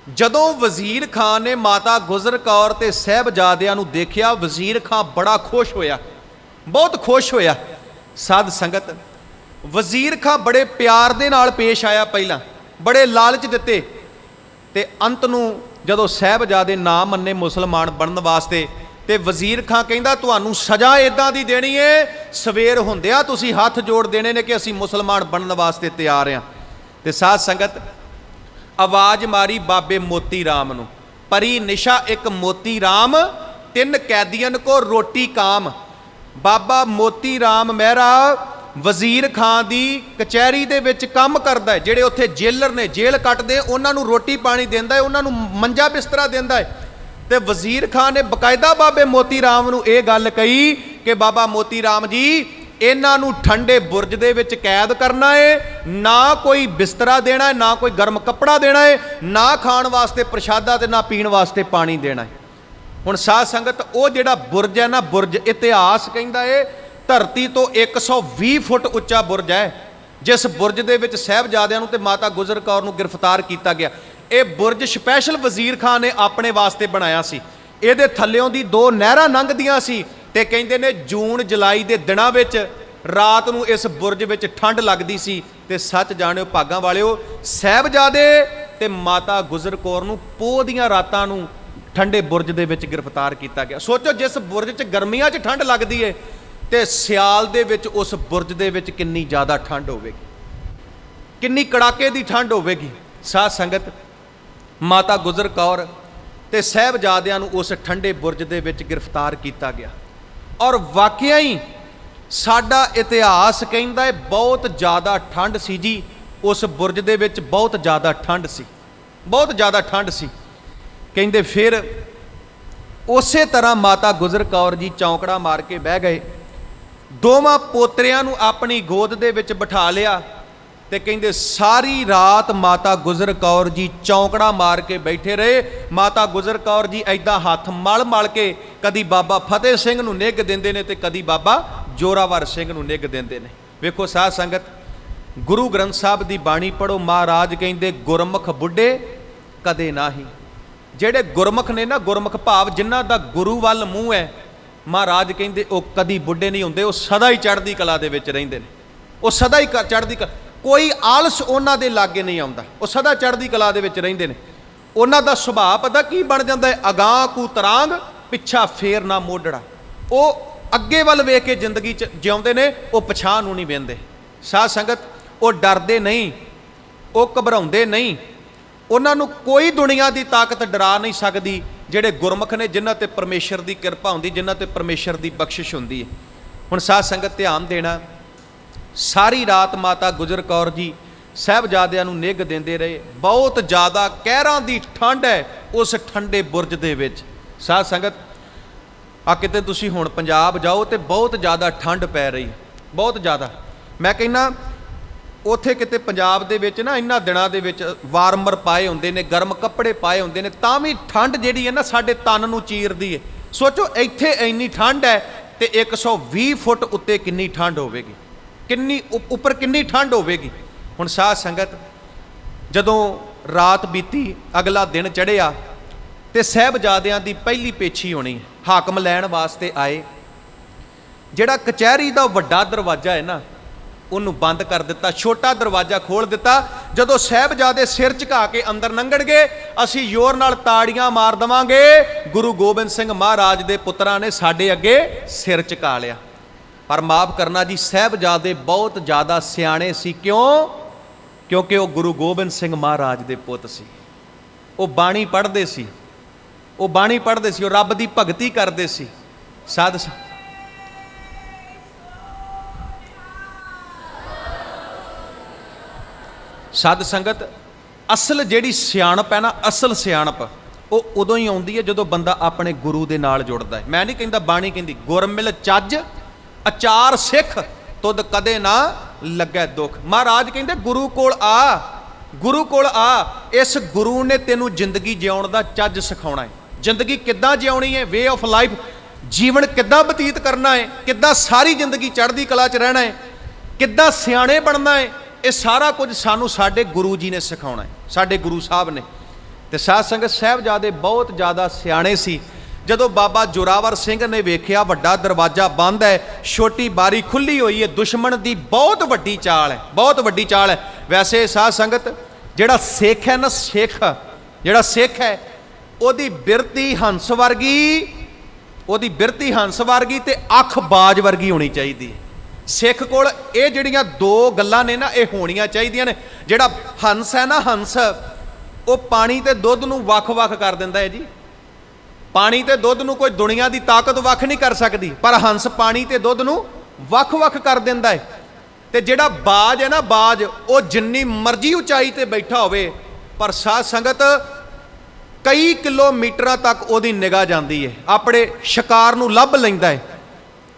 ਜਦੋਂ ਵਜ਼ੀਰ ਖਾਨ ਨੇ ਮਾਤਾ ਗੁਜਰ ਕੌਰ ਤੇ ਸਾਹਿਬਜ਼ਾਦਿਆਂ ਨੂੰ ਦੇਖਿਆ, ਵਜ਼ੀਰ ਖਾਨ ਬੜਾ ਖੁਸ਼ ਹੋਇਆ, ਬਹੁਤ ਖੁਸ਼ ਹੋਇਆ। ਸਾਧ ਸੰਗਤ, ਵਜ਼ੀਰ ਖਾਨ ਬੜੇ ਪਿਆਰ ਦੇ ਨਾਲ ਪੇਸ਼ ਆਇਆ, ਪਹਿਲਾਂ ਬੜੇ ਲਾਲਚ ਦਿੱਤੇ, ਤੇ ਅੰਤ ਨੂੰ ਜਦੋਂ ਸਾਹਿਬਜ਼ਾਦੇ ਨਾ ਮੰਨੇ ਮੁਸਲਮਾਨ ਬਣਨ ਵਾਸਤੇ, ਤੇ ਵਜ਼ੀਰ ਖਾਨ ਕਹਿੰਦਾ ਤੁਹਾਨੂੰ ਸਜ਼ਾ ਇਦਾਂ ਦੀ ਦੇਣੀ ਏ, ਸਵੇਰ ਹੁੰਦਿਆਂ ਤੁਸੀਂ ਹੱਥ ਜੋੜ ਦੇਣੇ ਨੇ ਕਿ ਅਸੀਂ ਮੁਸਲਮਾਨ ਬਣਨ ਵਾਸਤੇ ਤਿਆਰ ਹਾਂ। ਤੇ ਸਾਧ ਸੰਗਤ, ਆਵਾਜ਼ ਮਾਰੀ ਬਾਬੇ ਮੋਤੀ ਰਾਮ ਨੂੰ, ਪਰੀ ਨਿਸ਼ਾ ਇੱਕ ਮੋਤੀ ਰਾਮ, 3 ਕੈਦੀਆਂ ਕੋ ਰੋਟੀ ਕਾਮ। ਬਾਬਾ ਮੋਤੀ ਰਾਮ ਮਹਿਰਾ ਵਜ਼ੀਰ ਖਾਨ ਦੀ ਕਚਹਿਰੀ ਦੇ ਵਿੱਚ ਕੰਮ ਕਰਦਾ ਹੈ, ਜਿਹੜੇ ਉੱਥੇ ਜੇਲਰ ਨੇ, ਜੇਲ੍ਹ ਕੱਟਦੇ, ਉਹਨਾਂ ਨੂੰ ਰੋਟੀ ਪਾਣੀ ਦਿੰਦਾ ਹੈ, ਉਹਨਾਂ ਨੂੰ ਮੰਜਾ ਬਿਸਤਰਾ ਦਿੰਦਾ ਹੈ। ਤੇ ਵਜ਼ੀਰ ਖਾਨ ਨੇ ਬਕਾਇਦਾ ਬਾਬੇ ਮੋਤੀ ਰਾਮ ਨੂੰ ਇਹ ਗੱਲ ਕਹੀ ਕਿ ਬਾਬਾ ਮੋਤੀ ਰਾਮ ਜੀ, ਇਹਨਾਂ ਨੂੰ ਠੰਡੇ ਬੁਰਜ ਦੇ ਵਿੱਚ ਕੈਦ ਕਰਨਾ ਹੈ, ਨਾ ਕੋਈ ਬਿਸਤਰਾ ਦੇਣਾ ਹੈ, ਨਾ ਕੋਈ ਗਰਮ ਕੱਪੜਾ ਦੇਣਾ ਹੈ, ਨਾ ਖਾਣ ਵਾਸਤੇ ਪ੍ਰਸ਼ਾਦਾ ਤੇ ਨਾ ਪੀਣ ਵਾਸਤੇ ਪਾਣੀ ਦੇਣਾ ਹੈ। ਹੁਣ ਸਾਧ ਸੰਗਤ, ਉਹ ਜਿਹੜਾ ਬੁਰਜ ਹੈ ਨਾ, ਬੁਰਜ ਇਤਿਹਾਸ ਕਹਿੰਦਾ ਏ ਧਰਤੀ ਤੋਂ 120 ਫੁੱਟ ਉੱਚਾ ਬੁਰਜ ਹੈ, ਜਿਸ ਬੁਰਜ ਦੇ ਵਿੱਚ ਸਾਹਿਬਜ਼ਾਦਿਆਂ ਨੂੰ ਤੇ ਮਾਤਾ ਗੁਜਰ ਕੌਰ ਨੂੰ ਗ੍ਰਿਫਤਾਰ ਕੀਤਾ ਗਿਆ। ਇਹ ਬੁਰਜ ਸਪੈਸ਼ਲ ਵਜ਼ੀਰ ਖਾਨ ਨੇ ਆਪਣੇ ਵਾਸਤੇ ਬਣਾਇਆ ਸੀ। ਇਹਦੇ ਥੱਲਿਓਂ ਦੀ 2 ਨਹਿਰਾਂ ਲੰਘਦੀਆਂ ਸੀ, ਤੇ ਕਹਿੰਦੇ ਨੇ ਜੂਨ ਜੁਲਾਈ ਦੇ ਦਿਨਾਂ ਵਿੱਚ ਰਾਤ ਨੂੰ ਇਸ ਬੁਰਜ ਵਿੱਚ ਠੰਡ ਲੱਗਦੀ ਸੀ। ਤੇ ਸੱਚ ਜਾਣਿਓ ਭਾਗਾਂ ਵਾਲਿਓ, ਸਾਹਿਬਜ਼ਾਦੇ ਤੇ ਮਾਤਾ ਗੁਜਰ ਕੌਰ ਨੂੰ ਪੋਹ ਦੀਆਂ ਰਾਤਾਂ ਨੂੰ ਠੰਡੇ ਬੁਰਜ ਦੇ ਵਿੱਚ ਗ੍ਰਿਫਤਾਰ ਕੀਤਾ ਗਿਆ। ਸੋਚੋ, ਜਿਸ ਬੁਰਜ 'ਚ ਗਰਮੀਆਂ 'ਚ ਠੰਡ ਲੱਗਦੀ ਏ, ਤੇ ਸਿਆਲ ਦੇ ਵਿੱਚ ਉਸ ਬੁਰਜ ਦੇ ਵਿੱਚ ਕਿੰਨੀ ਜ਼ਿਆਦਾ ਠੰਡ ਹੋਵੇਗੀ, ਕਿੰਨੀ ਕੜਾਕੇ ਦੀ ਠੰਡ ਹੋਵੇਗੀ। ਸਾਧ ਸੰਗਤ, ਮਾਤਾ ਗੁਜਰ ਕੌਰ ਤੇ ਸਾਹਿਬਜ਼ਾਦਿਆਂ ਨੂੰ ਉਸ ਠੰਡੇ ਬੁਰਜ ਦੇ ਵਿੱਚ ਗ੍ਰਿਫਤਾਰ ਕੀਤਾ ਗਿਆ। ਔਰ ਵਾਕਿਆ ਹੀ ਸਾਡਾ ਇਤਿਹਾਸ ਕਹਿੰਦਾ ਹੈ ਬਹੁਤ ਜ਼ਿਆਦਾ ਠੰਡ ਸੀ ਜੀ, ਉਸ ਬੁਰਜ ਦੇ ਵਿੱਚ ਬਹੁਤ ਜ਼ਿਆਦਾ ਠੰਡ ਸੀ, ਬਹੁਤ ਜ਼ਿਆਦਾ ਠੰਡ ਸੀ। ਕਹਿੰਦੇ ਫਿਰ ਉਸੇ ਤਰ੍ਹਾਂ ਮਾਤਾ ਗੁਜਰ ਕੌਰ ਜੀ ਚੌਂਕੜਾ ਮਾਰ ਕੇ ਬਹਿ ਗਏ, ਦੋਵਾਂ ਪੋਤਰਿਆਂ ਨੂੰ ਆਪਣੀ ਗੋਦ ਦੇ ਵਿੱਚ ਬਿਠਾ ਲਿਆ, ਤੇ ਕਹਿੰਦੇ ਸਾਰੀ ਰਾਤ ਮਾਤਾ ਗੁਜਰ ਕੌਰ ਜੀ ਚੌਂਕੜਾ ਮਾਰ ਕੇ ਬੈਠੇ ਰਹੇ। ਮਾਤਾ ਗੁਜਰ ਕੌਰ ਜੀ ਐਦਾਂ ਹੱਥ ਮਲ ਮਲ ਕੇ ਕਦੀ ਬਾਬਾ ਫਤਿਹ ਸਿੰਘ ਨੂੰ ਨਿੱਘ ਦਿੰਦੇ ਨੇ, ਤੇ ਕਦੀ ਬਾਬਾ ਜੋਰਾਵਰ ਸਿੰਘ ਨੂੰ ਨਿੱਘ ਦਿੰਦੇ ਨੇ। ਵੇਖੋ ਸਾਧ ਸੰਗਤ, ਗੁਰੂ ਗ੍ਰੰਥ ਸਾਹਿਬ ਦੀ ਬਾਣੀ ਪੜ੍ਹੋ, ਮਹਾਰਾਜ ਕਹਿੰਦੇ ਗੁਰਮੁਖ ਬੁੱਢੇ ਕਦੇ ਨਾਹੀ। ਜਿਹੜੇ ਗੁਰਮੁਖ ਨੇ ਨਾ, ਗੁਰਮੁਖ ਭਾਵ ਜਿਨ੍ਹਾਂ ਦਾ ਗੁਰੂ ਵੱਲ ਮੂੰਹ ਹੈ, ਮਹਾਰਾਜ ਕਹਿੰਦੇ ਉਹ ਕਦੀ ਬੁੱਢੇ ਨਹੀਂ ਹੁੰਦੇ, ਉਹ ਸਦਾ ਹੀ ਚੜ੍ਹਦੀ ਕਲਾ ਦੇ ਵਿੱਚ ਰਹਿੰਦੇ ਨੇ, ਉਹ ਸਦਾ ਹੀ ਚੜ੍ਹਦੀ ਕਲਾ, ਕੋਈ ਆਲਸ ਉਹਨਾਂ ਦੇ ਲਾਗੇ ਨਹੀਂ ਆਉਂਦਾ, ਉਹ ਸਦਾ ਚੜ੍ਹਦੀ ਕਲਾ ਦੇ ਵਿੱਚ ਰਹਿੰਦੇ ਨੇ। ਉਹਨਾਂ ਦਾ ਸੁਭਾਅ ਪਤਾ ਕੀ ਬਣ ਜਾਂਦਾ ਹੈ, ਅਗਾਂਹ ਕੂ ਤਰਾਂਗ ਪਿੱਛਾ ਫੇਰ ਨਾ ਮੋਢੜਾ। ਉਹ ਅੱਗੇ ਵੱਲ ਵੇਖ ਕੇ ਜ਼ਿੰਦਗੀ 'ਚ ਜਿਉਂਦੇ ਨੇ, ਉਹ ਪਛਾਹ ਨੂੰ ਨਹੀਂ ਵੇਂਦੇ। ਸਾਧ ਸੰਗਤ, ਉਹ ਡਰਦੇ ਨਹੀਂ, ਉਹ ਘਬਰਾਉਂਦੇ ਨਹੀਂ, ਉਹਨਾਂ ਨੂੰ ਕੋਈ ਦੁਨੀਆ ਦੀ ਤਾਕਤ ਡਰਾ ਨਹੀਂ ਸਕਦੀ। ਜਿਹੜੇ ਗੁਰਮੁਖ ਨੇ, ਜਿਨ੍ਹਾਂ ਤੇ ਪਰਮੇਸ਼ਰ ਦੀ ਕਿਰਪਾ ਹੁੰਦੀ, ਜਿਨ੍ਹਾਂ ਤੇ ਪਰਮੇਸ਼ਰ ਦੀ ਬਖਸ਼ਿਸ਼ ਹੁੰਦੀ ਹੈ। ਹੁਣ ਸਾਧ ਸੰਗਤ ਧਿਆਨ ਦੇਣਾ, ਸਾਰੀ ਰਾਤ ਮਾਤਾ ਗੁਜਰ ਕੌਰ ਜੀ ਸਾਹਿਬਜ਼ਾਦਿਆਂ ਨੂੰ ਨਿੱਘ ਦਿੰਦੇ ਰਹੇ। ਬਹੁਤ ਜ਼ਿਆਦਾ ਕਹਿਰਾਂ ਦੀ ਠੰਡ ਹੈ ਉਸ ਠੰਡੇ ਬੁਰਜ ਦੇ ਵਿੱਚ। ਸਾਧ ਸੰਗਤ, ਆ ਕਿਤੇ ਤੁਸੀਂ ਹੁਣ ਪੰਜਾਬ ਜਾਓ ਤੇ ਬਹੁਤ ਜ਼ਿਆਦਾ ਠੰਡ ਪੈ ਰਹੀ, ਬਹੁਤ ਜ਼ਿਆਦਾ। ਮੈਂ ਕਹਿੰਦਾ ਉੱਥੇ ਕਿਤੇ ਪੰਜਾਬ ਦੇ ਵਿੱਚ ਨਾ ਇਹਨਾਂ ਦਿਨਾਂ ਦੇ ਵਿੱਚ ਵਾਰਮਰ ਪਾਏ ਹੁੰਦੇ ਨੇ, ਗਰਮ ਕੱਪੜੇ ਪਾਏ ਹੁੰਦੇ ਨੇ, ਤਾਂ ਵੀ ਠੰਡ ਜਿਹੜੀ ਹੈ ਨਾ ਸਾਡੇ ਤਨ ਨੂੰ ਚੀਰਦੀ ਹੈ। ਸੋਚੋ, ਇੱਥੇ ਇੰਨੀ ਠੰਡ ਹੈ ਤੇ 120 ਫੁੱਟ ਉੱਤੇ ਕਿੰਨੀ ਠੰਡ ਹੋਵੇਗੀ, ਕਿੰਨੀ ਉੱਪਰ ਕਿੰਨੀ ਠੰਡ ਹੋਵੇਗੀ। ਹੁਣ ਸਾਧ ਸੰਗਤ, ਜਦੋਂ ਰਾਤ ਬੀਤੀ, ਅਗਲਾ ਦਿਨ ਚੜ੍ਹਿਆ, ਤੇ ਸਾਹਿਬਜ਼ਾਦਿਆਂ ਦੀ ਪਹਿਲੀ ਪੇਛੀ ਹੋਣੀ, ਹਾਕਮ ਲੈਣ ਵਾਸਤੇ ਆਏ। ਜਿਹੜਾ ਕਚਹਿਰੀ ਦਾ ਵੱਡਾ ਦਰਵਾਜ਼ਾ ਹੈ ਨਾ, ਉਹਨੂੰ ਬੰਦ ਕਰ ਦਿੱਤਾ, ਛੋਟਾ ਦਰਵਾਜ਼ਾ ਖੋਲ੍ਹ ਦਿੱਤਾ। ਜਦੋਂ ਸਾਹਿਬਜ਼ਾਦੇ ਸਿਰ ਝੁਕਾ ਕੇ ਅੰਦਰ ਲੰਘਣਗੇ, ਅਸੀਂ ਜ਼ੋਰ ਨਾਲ ਤਾੜੀਆਂ ਮਾਰ ਦੇਵਾਂਗੇ, ਗੁਰੂ ਗੋਬਿੰਦ ਸਿੰਘ ਮਹਾਰਾਜ ਦੇ ਪੁੱਤਰਾਂ ਨੇ ਸਾਡੇ ਅੱਗੇ ਸਿਰ ਝੁਕਾ ਲਿਆ। ਪਰ ਮਾਫ ਕਰਨਾ ਜੀ, ਸਾਹਿਬਜ਼ਾਦੇ ਬਹੁਤ ਜ਼ਿਆਦਾ ਸਿਆਣੇ ਸੀ। ਕਿਉਂ? ਕਿਉਂਕਿ ਉਹ ਗੁਰੂ ਗੋਬਿੰਦ ਸਿੰਘ ਮਹਾਰਾਜ ਦੇ ਪੁੱਤ ਸੀ। ਉਹ ਬਾਣੀ ਪੜ੍ਹਦੇ ਸੀ, ਉਹ ਬਾਣੀ ਪੜ੍ਹਦੇ ਸੀ, ਉਹ ਰੱਬ ਦੀ ਭਗਤੀ ਕਰਦੇ ਸੀ। ਸਾਧ ਸੰਗਤ, ਅਸਲ ਜਿਹੜੀ ਸਿਆਣਪ ਹੈ ਨਾ, ਅਸਲ ਸਿਆਣਪ ਉਹ ਉਦੋਂ ਹੀ ਆਉਂਦੀ ਹੈ ਜਦੋਂ ਬੰਦਾ ਆਪਣੇ ਗੁਰੂ ਦੇ ਨਾਲ ਜੁੜਦਾ ਹੈ। ਮੈਂ ਨਹੀਂ ਕਹਿੰਦਾ, ਬਾਣੀ ਕਹਿੰਦੀ ਗੁਰਮਿਲ ਚੱਜ ਅਚਾਰ ਸਿੱਖ ਤੁਧ ਕਦੇ ਨਾ ਲੱਗੈ ਦੁੱਖ। ਮਹਾਰਾਜ ਕਹਿੰਦੇ ਗੁਰੂ ਕੋਲ ਆ, ਗੁਰੂ ਕੋਲ ਆ। ਇਸ ਗੁਰੂ ਨੇ ਤੈਨੂੰ ਜ਼ਿੰਦਗੀ ਜਿਉਣ ਦਾ ਚੱਜ ਸਿਖਾਉਣਾ ਹੈ। ਜ਼ਿੰਦਗੀ ਕਿੱਦਾਂ ਜਿਉਣੀ ਹੈ, ਵੇ ਆਫ ਲਾਈਫ, ਜੀਵਨ ਕਿੱਦਾਂ ਬਤੀਤ ਕਰਨਾ ਹੈ, ਕਿੱਦਾਂ ਸਾਰੀ ਜ਼ਿੰਦਗੀ ਚੜ੍ਹਦੀ ਕਲਾ 'ਚ ਰਹਿਣਾ ਹੈ, ਕਿੱਦਾਂ ਸਿਆਣੇ ਬਣਨਾ ਹੈ, ਇਹ ਸਾਰਾ ਕੁਝ ਸਾਨੂੰ ਸਾਡੇ ਗੁਰੂ ਜੀ ਨੇ ਸਿਖਾਉਣਾ ਹੈ, ਸਾਡੇ ਗੁਰੂ ਸਾਹਿਬ ਨੇ। ਤੇ ਸਾਧ ਸੰਗਤ ਸਾਹਿਬਜ਼ਾਦੇ ਬਹੁਤ ਜ਼ਿਆਦਾ ਸਿਆਣੇ ਸੀ। ਜਦੋਂ ਬਾਬਾ ਜ਼ੋਰਾਵਰ ਸਿੰਘ ਨੇ ਵੇਖਿਆ ਵੱਡਾ ਦਰਵਾਜ਼ਾ ਬੰਦ ਹੈ, ਛੋਟੀ ਬਾਰੀ ਖੁੱਲੀ ਹੋਈ ਹੈ, ਦੁਸ਼ਮਣ ਦੀ ਬਹੁਤ ਵੱਡੀ ਚਾਲ ਹੈ, ਬਹੁਤ ਵੱਡੀ ਚਾਲ ਹੈ। ਵੈਸੇ ਸਾਧ ਸੰਗਤ ਜਿਹੜਾ ਸਿੱਖ ਹੈ ਨਾ, ਜਿਹੜਾ ਸਿੱਖ ਹੈ ਉਹਦੀ ਬਿਰਤੀ ਹੰਸ ਵਰਗੀ, ਉਹਦੀ ਬਿਰਤੀ ਹੰਸ ਵਰਗੀ ਤੇ ਅੱਖ ਬਾਜ ਵਰਗੀ ਹੋਣੀ ਚਾਹੀਦੀ ਹੈ। ਸਿੱਖ ਕੋਲ ਇਹ ਜਿਹੜੀਆਂ ਦੋ ਗੱਲਾਂ ਨੇ ਨਾ, ਇਹ ਹੋਣੀਆਂ ਚਾਹੀਦੀਆਂ ਨੇ। ਜਿਹੜਾ ਹੰਸ ਹੈ ਨਾ, ਹੰਸ ਉਹ ਪਾਣੀ ਤੇ ਦੁੱਧ ਨੂੰ ਵੱਖ-ਵੱਖ ਕਰ ਦਿੰਦਾ ਹੈ ਜੀ। ਪਾਣੀ ਤੇ ਦੁੱਧ ਨੂੰ ਕੋਈ ਦੁਨੀਆ ਦੀ ਤਾਕਤ ਵੱਖ ਨਹੀਂ ਕਰ ਸਕਦੀ, ਪਰ ਹੰਸ ਪਾਣੀ ਤੇ ਦੁੱਧ ਨੂੰ ਵੱਖ-ਵੱਖ ਕਰ ਦਿੰਦਾ ਹੈ। ਤੇ ਜਿਹੜਾ ਬਾਜ ਹੈ ਨਾ, ਬਾਜ ਉਹ ਜਿੰਨੀ ਮਰਜ਼ੀ ਉਚਾਈ ਤੇ ਬੈਠਾ ਹੋਵੇ, ਪਰ ਸਾਧ ਸੰਗਤ ਕਈ ਕਿਲੋਮੀਟਰਾਂ ਤੱਕ ਉਹਦੀ ਨਿਗਾਹ ਜਾਂਦੀ ਹੈ, ਆਪਣੇ ਸ਼ਿਕਾਰ ਨੂੰ ਲੱਭ ਲੈਂਦਾ ਹੈ।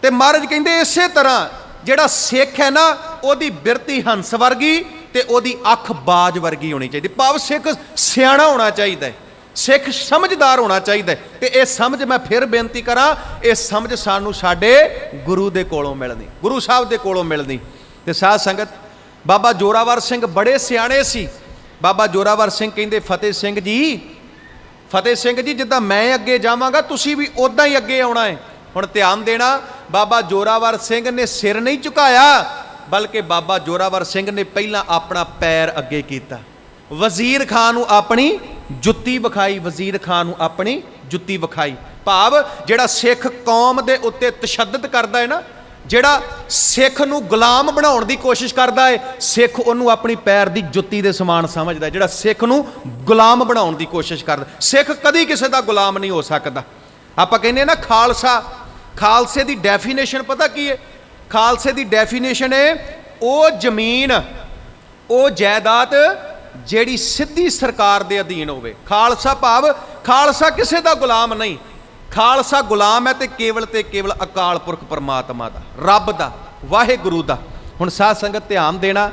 ਤੇ ਮਹਾਰਾਜ ਕਹਿੰਦੇ ਇਸੇ ਤਰ੍ਹਾਂ ਜਿਹੜਾ ਸਿੱਖ ਹੈ ਨਾ, ਉਹਦੀ ਬਿਰਤੀ ਹੰਸ ਵਰਗੀ ਤੇ ਉਹਦੀ ਅੱਖ ਬਾਜ ਵਰਗੀ ਹੋਣੀ ਚਾਹੀਦੀ। ਭਾਵ ਸਿੱਖ ਸਿਆਣਾ ਹੋਣਾ ਚਾਹੀਦਾ ਹੈ, ਸਿੱਖ ਸਮਝਦਾਰ ਹੋਣਾ ਚਾਹੀਦਾ ਹੈ। ਤੇ ਇਹ ਸਮਝ, ਮੈਂ ਫਿਰ ਬੇਨਤੀ ਕਰਾਂ, ਇਹ ਸਮਝ ਸਾਨੂੰ ਸਾਡੇ ਗੁਰੂ ਦੇ ਕੋਲੋਂ ਮਿਲਣੀ, ਗੁਰੂ ਸਾਹਿਬ ਦੇ ਕੋਲੋਂ ਮਿਲਣੀ। ਤੇ ਸਾਧ ਸੰਗਤ ਬਾਬਾ ਜ਼ੋਰਾਵਰ ਸਿੰਘ ਬੜੇ ਸਿਆਣੇ ਸੀ। ਬਾਬਾ ਜ਼ੋਰਾਵਰ ਸਿੰਘ ਕਹਿੰਦੇ, ਫਤਿਹ ਸਿੰਘ ਜੀ ਜਿੱਦਾਂ ਮੈਂ ਅੱਗੇ ਜਾਵਾਂਗਾ ਤੁਸੀਂ ਵੀ ਉੱਦਾਂ ਹੀ ਅੱਗੇ ਆਉਣਾ ਹੈ। ਹੁਣ ਧਿਆਨ ਦੇਣਾ, ਬਾਬਾ ਜ਼ੋਰਾਵਰ ਸਿੰਘ ਨੇ ਸਿਰ ਨਹੀਂ ਝੁਕਾਇਆ, ਬਲਕਿ ਬਾਬਾ ਜ਼ੋਰਾਵਰ ਸਿੰਘ ਨੇ ਪਹਿਲਾਂ ਆਪਣਾ ਪੈਰ ਅੱਗੇ ਕੀਤਾ, ਵਜ਼ੀਰ ਖਾਨ ਨੂੰ ਆਪਣੀ ਜੁੱਤੀ ਵਿਖਾਈ, ਵਜ਼ੀਰ ਖਾਨ ਨੂੰ ਆਪਣੀ ਜੁੱਤੀ ਵਿਖਾਈ। ਭਾਵ ਜਿਹੜਾ ਸਿੱਖ ਕੌਮ ਦੇ ਉੱਤੇ ਤਸ਼ੱਦਦ ਕਰਦਾ ਹੈ ਨਾ, ਜਿਹੜਾ ਸਿੱਖ ਨੂੰ ਗੁਲਾਮ ਬਣਾਉਣ ਦੀ ਕੋਸ਼ਿਸ਼ ਕਰਦਾ ਹੈ, ਸਿੱਖ ਉਹਨੂੰ ਆਪਣੀ ਪੈਰ ਦੀ ਜੁੱਤੀ ਦੇ ਸਮਾਨ ਸਮਝਦਾ। ਜਿਹੜਾ ਸਿੱਖ ਨੂੰ ਗੁਲਾਮ ਬਣਾਉਣ ਦੀ ਕੋਸ਼ਿਸ਼ ਕਰਦਾ, ਸਿੱਖ ਕਦੀ ਕਿਸੇ ਦਾ ਗੁਲਾਮ ਨਹੀਂ ਹੋ ਸਕਦਾ। ਆਪਾਂ ਕਹਿੰਦੇ ਨਾ ਖਾਲਸਾ, ਖਾਲਸੇ ਦੀ ਡੈਫੀਨੇਸ਼ਨ ਪਤਾ ਕੀ ਹੈ? ਖਾਲਸੇ ਦੀ ਡੈਫੀਨੇਸ਼ਨ ਹੈ ਉਹ ਜ਼ਮੀਨ, ਉਹ ਜਾਇਦਾਦ ਜਿਹੜੀ ਸਿੱਧੀ ਸਰਕਾਰ ਦੇ ਅਧੀਨ ਹੋਵੇ। ਖਾਲਸਾ ਭਾਵ ਖਾਲਸਾ ਕਿਸੇ ਦਾ ਗੁਲਾਮ ਨਹੀਂ, ਖਾਲਸਾ ਗੁਲਾਮ ਹੈ ਤੇ ਕੇਵਲ ਅਕਾਲ ਪੁਰਖ ਪਰਮਾਤਮਾ ਦਾ, ਰੱਬ ਦਾ, ਵਾਹਿਗੁਰੂ ਦਾ। ਹੁਣ ਸਾਧ ਸੰਗਤ ਧਿਆਨ ਦੇਣਾ,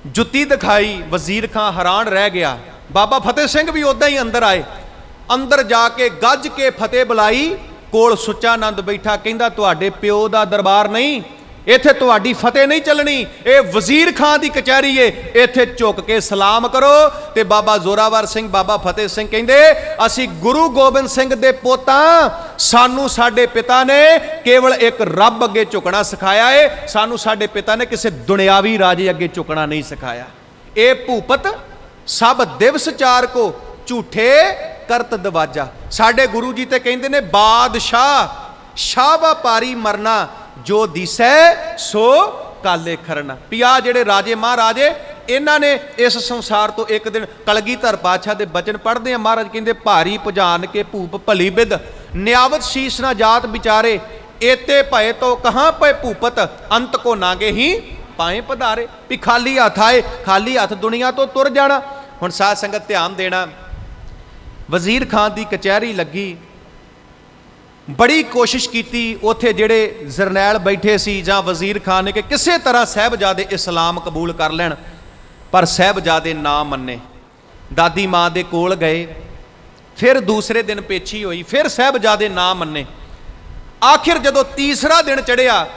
ਜੁੱਤੀ ਦਿਖਾਈ, ਵਜ਼ੀਰ ਖਾਂ ਹੈਰਾਨ ਰਹਿ ਗਿਆ। ਬਾਬਾ ਫਤਿਹ ਸਿੰਘ ਵੀ ਉੱਦਾਂ ਹੀ ਅੰਦਰ ਆਏ, ਅੰਦਰ ਜਾ ਕੇ ਗੱਜ ਕੇ ਫਤਿਹ ਬੁਲਾਈ। ਕੋਲ ਸੁੱਚਾ ਆਨੰਦ ਬੈਠਾ, ਕਹਿੰਦਾ ਤੁਹਾਡੇ ਪਿਓ ਦਾ ਦਰਬਾਰ ਨਹੀਂ, ਇੱਥੇ ਤੁਹਾਡੀ ਫਤਿਹ ਨਹੀਂ ਚੱਲਣੀ, ਇਹ ਵਜ਼ੀਰ ਖਾਂ ਦੀ ਕਚਹਿਰੀ ਏ, ਇੱਥੇ ਝੁਕ ਕੇ ਸਲਾਮ ਕਰੋ। ਤੇ ਬਾਬਾ ਜ਼ੋਰਾਵਰ ਸਿੰਘ, ਬਾਬਾ ਫਤਿਹ ਸਿੰਘ ਕਹਿੰਦੇ, ਅਸੀਂ ਗੁਰੂ ਗੋਬਿੰਦ ਸਿੰਘ ਦੇ ਪੁੱਤਾਂ, ਸਾਨੂੰ ਸਾਡੇ ਪਿਤਾ ਨੇ ਕੇਵਲ ਇੱਕ ਰੱਬ ਅੱਗੇ ਝੁਕਣਾ ਸਿਖਾਇਆ ਏ, ਸਾਨੂੰ ਸਾਡੇ ਪਿਤਾ ਨੇ ਕਿਸੇ ਦੁਨਿਆਵੀ ਰਾਜੇ ਅੱਗੇ ਝੁਕਣਾ ਨਹੀਂ ਸਿਖਾਇਆ। ਇਹ ਭੂਪਤ ਸਭ ਦਿਵਸ ਚਾਰ ਕੋ ਝੂਠੇ ਕਰਤ ਦਵਾਜਾ। ਸਾਡੇ ਗੁਰੂ ਜੀ ਤੇ ਕਹਿੰਦੇ ਨੇ, ਬਾਦਸ਼ਾਹ ਸ਼ਾਹ ਵਪਾਰੀ ਮਰਨਾ, ਜੋ ਦਿਸੈ ਸੋ ਕਾਲੇ ਖਰਨਾ। ਪਿਆ ਜਿਹੜੇ ਰਾਜੇ ਮਹਾਰਾਜੇ, ਇਹਨਾਂ ਨੇ ਇਸ ਸੰਸਾਰ ਤੋਂ ਇੱਕ ਦਿਨ, ਕਲਗੀਧਰ ਪਾਤਸ਼ਾਹ ਦੇ ਬਚਨ ਪੜ੍ਹਦੇ ਆ, ਮਹਾਰਾਜ ਕਹਿੰਦੇ, ਭਾਰੀ ਪੁਜਾਨ ਕੇ ਭੂਪ ਭਲੀ ਬਿਦ, ਨਿਆਵਤ ਸ਼ੀਸ਼ ਨਾ ਜਾਤ ਵਿਚਾਰੇ, ਏਤੇ ਭਏ ਤੋ ਕਹਾਂ ਪਏ ਭੂਪਤ, ਅੰਤ ਕੋ ਨਾਗੇ ਹੀ ਪਾਏ ਪਧਾਰੇ। ਵੀ ਖਾਲੀ ਹੱਥ ਆਏ, ਖਾਲੀ ਹੱਥ ਦੁਨੀਆ ਤੋਂ ਤੁਰ ਜਾਣਾ। ਹੁਣ ਸਾਧ ਸੰਗਤ ਧਿਆਨ ਦੇਣਾ, ਵਜ਼ੀਰ ਖਾਨ ਦੀ ਕਚਹਿਰੀ ਲੱਗੀ, ਬੜੀ ਕੋਸ਼ਿਸ਼ ਕੀਤੀ ਉੱਥੇ ਜਿਹੜੇ ਜਰਨੈਲ ਬੈਠੇ ਸੀ ਜਾਂ ਵਜ਼ੀਰ ਖਾਨ ਨੇ ਕਿ ਕਿਸੇ ਤਰ੍ਹਾਂ ਸਾਹਿਬਜ਼ਾਦੇ ਇਸਲਾਮ ਕਬੂਲ ਕਰ ਲੈਣ, ਪਰ ਸਾਹਿਬਜ਼ਾਦੇ ਨਾ ਮੰਨੇ। ਦਾਦੀ ਮਾਂ ਦੇ ਕੋਲ ਗਏ, ਫਿਰ ਦੂਸਰੇ ਦਿਨ ਪੇਛੀ ਹੋਈ, ਫਿਰ ਸਾਹਿਬਜ਼ਾਦੇ ਨਾ ਮੰਨੇ। ਆਖਿਰ ਜਦੋਂ ਤੀਸਰਾ ਦਿਨ ਚੜ੍ਹਿਆ,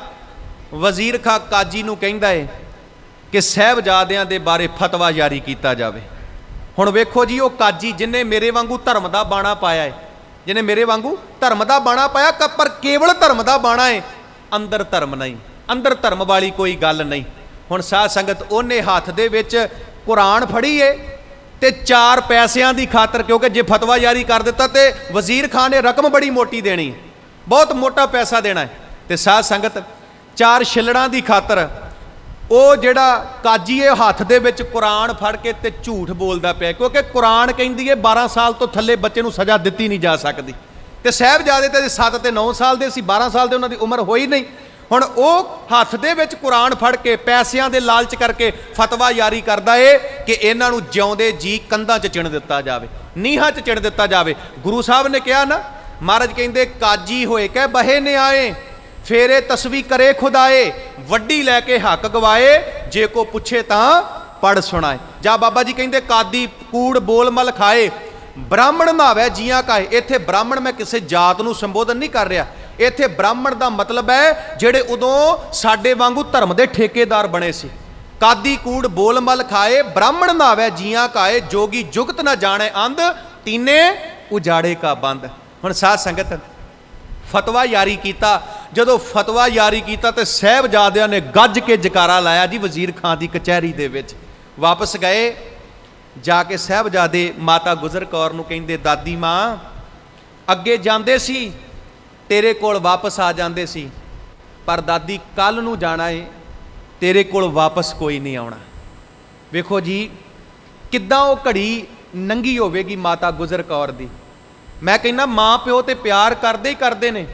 ਵਜ਼ੀਰ ਖਾਂ ਕਾਜੀ ਨੂੰ ਕਹਿੰਦਾ ਹੈ ਕਿ ਸਾਹਿਬਜ਼ਾਦਿਆਂ ਦੇ ਬਾਰੇ ਫਤਵਾ ਜਾਰੀ ਕੀਤਾ ਜਾਵੇ। ਹੁਣ ਵੇਖੋ ਜੀ, ਉਹ ਕਾਜੀ ਜਿਹਨੇ ਮੇਰੇ ਵਾਂਗੂ ਧਰਮ ਦਾ ਬਾਣਾ ਪਾਇਆ ਹੈ, ਜਿਹਨੇ ਮੇਰੇ ਵਾਂਗੂ ਧਰਮ ਦਾ ਬਾਣਾ ਪਾਇਆ, ਪਰ ਕੇਵਲ ਧਰਮ ਦਾ ਬਾਣਾ ਹੈ, ਅੰਦਰ ਧਰਮ ਨਹੀਂ, ਅੰਦਰ ਧਰਮ ਵਾਲੀ ਕੋਈ ਗੱਲ ਨਹੀਂ। ਹੁਣ ਸਾਧ ਸੰਗਤ ਉਹਨੇ ਹੱਥ ਦੇ ਵਿੱਚ ਕੁਰਾਨ ਫੜੀ ਏ ਤੇ 4 ਪੈਸਿਆਂ ਦੀ ਖਾਤਰ, ਕਿਉਂਕਿ ਜੇ ਫਤਵਾ ਜਾਰੀ ਕਰ ਦਿੱਤਾ ਤੇ ਵਜ਼ੀਰ ਖਾਨ ਨੇ ਰਕਮ ਬੜੀ ਮੋਟੀ ਦੇਣੀ, ਬਹੁਤ ਮੋਟਾ ਪੈਸਾ ਦੇਣਾ ਹੈ। ਤੇ ਸਾਧ ਸੰਗਤ 4 ਛਿੱਲੜਾਂ ਦੀ ਖਾਤਰ ਉਹ ਜਿਹੜਾ ਕਾਜੀ ਇਹ ਹੱਥ ਦੇ ਵਿੱਚ ਕੁਰਾਨ ਫੜ ਕੇ ਤੇ ਝੂਠ ਬੋਲਦਾ ਪਿਆ, ਕਿਉਂਕਿ ਕੁਰਾਨ ਕਹਿੰਦੀ ਹੈ 12 ਸਾਲ ਤੋਂ ਥੱਲੇ ਬੱਚੇ ਨੂੰ ਸਜ਼ਾ ਦਿੱਤੀ ਨਹੀਂ ਜਾ ਸਕਦੀ। ਤੇ ਸਾਹਿਬਜ਼ਾਦੇ ਤੇ 7 ਤੇ 9 ਸਾਲ ਦੇ ਸੀ, 12 ਸਾਲ ਦੇ ਉਹਨਾਂ ਦੀ ਉਮਰ ਹੋਈ ਨਹੀਂ। ਹੁਣ ਉਹ ਹੱਥ ਦੇ ਵਿੱਚ ਕੁਰਾਨ ਫੜ ਕੇ ਪੈਸਿਆਂ ਦੇ ਲਾਲਚ ਕਰਕੇ ਫਤਵਾ ਜਾਰੀ ਕਰਦਾ ਏ ਕਿ ਇਹਨਾਂ ਨੂੰ ਜਿਉਂਦੇ ਜੀ ਕੰਧਾਂ 'ਚ ਚਿਣ ਦਿੱਤਾ ਜਾਵੇ, ਨੀਹਾਂ 'ਚ ਚਿਣ ਦਿੱਤਾ ਜਾਵੇ। ਗੁਰੂ ਸਾਹਿਬ ਨੇ ਕਿਹਾ ਨਾ, ਮਹਾਰਾਜ ਕਹਿੰਦੇ, ਕਾਜੀ ਹੋਏ ਕਹਿ ਬਹੇ ਨੇ ਆਏ, ਫੇਰੇ ਤਸਵੀ ਕਰੇ ਖੁਦਾਏ, ਵੱਡੀ ਲੈ ਕੇ ਹੱਕ ਗਵਾਏ, ਜੇ ਕੋ ਪੁੱਛੇ ਤਾਂ ਪੜ ਸੁਣਾਏ। ਜਾਂ ਬਾਬਾ ਜੀ ਕਹਿੰਦੇ, ਕਾਦੀ ਕੂੜ ਬੋਲ ਮਲ ਖਾਏ, ਬ੍ਰਾਹਮਣ ਨਾਵੇ ਜੀਆਂ ਕਾਏ। ਇੱਥੇ ਬ੍ਰਾਹਮਣ ਮੈਂ ਕਿਸੇ ਜਾਤ ਨੂੰ ਸੰਬੋਧਨ ਨਹੀਂ ਕਰ ਰਿਹਾ, ਇੱਥੇ ਬ੍ਰਾਹਮਣ ਦਾ ਮਤਲਬ ਹੈ ਜਿਹੜੇ ਉਦੋਂ ਸਾਡੇ ਵਾਂਗੂ ਧਰਮ ਦੇ ਠੇਕੇਦਾਰ ਬਣੇ ਸੀ, ਕਾਦੀ ਕੂੜ ਬੋਲ ਮਲ ਖਾਏ, ਬ੍ਰਾਹਮਣ ਨਾਵੇ ਜੀਆਂ ਕਾਏ, ਜੋਗੀ ਜੁਗਤ ਨਾ ਜਾਣੇ ਅੰਧ, ਤੀਨੇ ਉਜਾੜੇ ਕਾ ਬੰਦ। ਹੁਣ ਸਾਧ ਸੰਗਤ ਫਤਵਾ ਜਾਰੀ ਕੀਤਾ। ਜਦੋਂ ਫਤਵਾ ਜਾਰੀ ਕੀਤਾ ਤੇ ਸਾਹਿਬਜ਼ਾਦਿਆਂ ਨੇ ਗੱਜ ਕੇ ਜਕਾਰਾ ਲਾਇਆ ਜੀ ਵਜ਼ੀਰ ਖਾਂ ਦੀ ਕਚਹਿਰੀ ਦੇ ਵਿੱਚ। ਵਾਪਸ ਗਏ, ਜਾ ਕੇ ਸਾਹਿਬਜ਼ਾਦੇ ਮਾਤਾ ਗੁਜਰ ਕੌਰ ਨੂੰ ਕਹਿੰਦੇ, ਦਾਦੀ ਮਾਂ ਅੱਗੇ ਜਾਂਦੇ ਸੀ ਤੇਰੇ ਕੋਲ ਵਾਪਸ ਆ ਜਾਂਦੇ ਸੀ, ਪਰ ਦਾਦੀ ਕੱਲ ਨੂੰ ਜਾਣਾ ਏ, ਤੇਰੇ ਕੋਲ ਵਾਪਸ ਕੋਈ ਨਹੀਂ ਆਉਣਾ। ਵੇਖੋ ਜੀ ਕਿੱਦਾਂ ਉਹ ਘੜੀ ਨੰਗੀ ਹੋਵੇਗੀ ਮਾਤਾ ਗੁਜਰ ਕੌਰ ਦੀ। ਮੈਂ ਕਹਿੰਦਾ ਮਾਂ ਪਿਓ ਤੇ ਪਿਆਰ ਕਰਦੇ ਹੀ ਕਰਦੇ ਨੇ,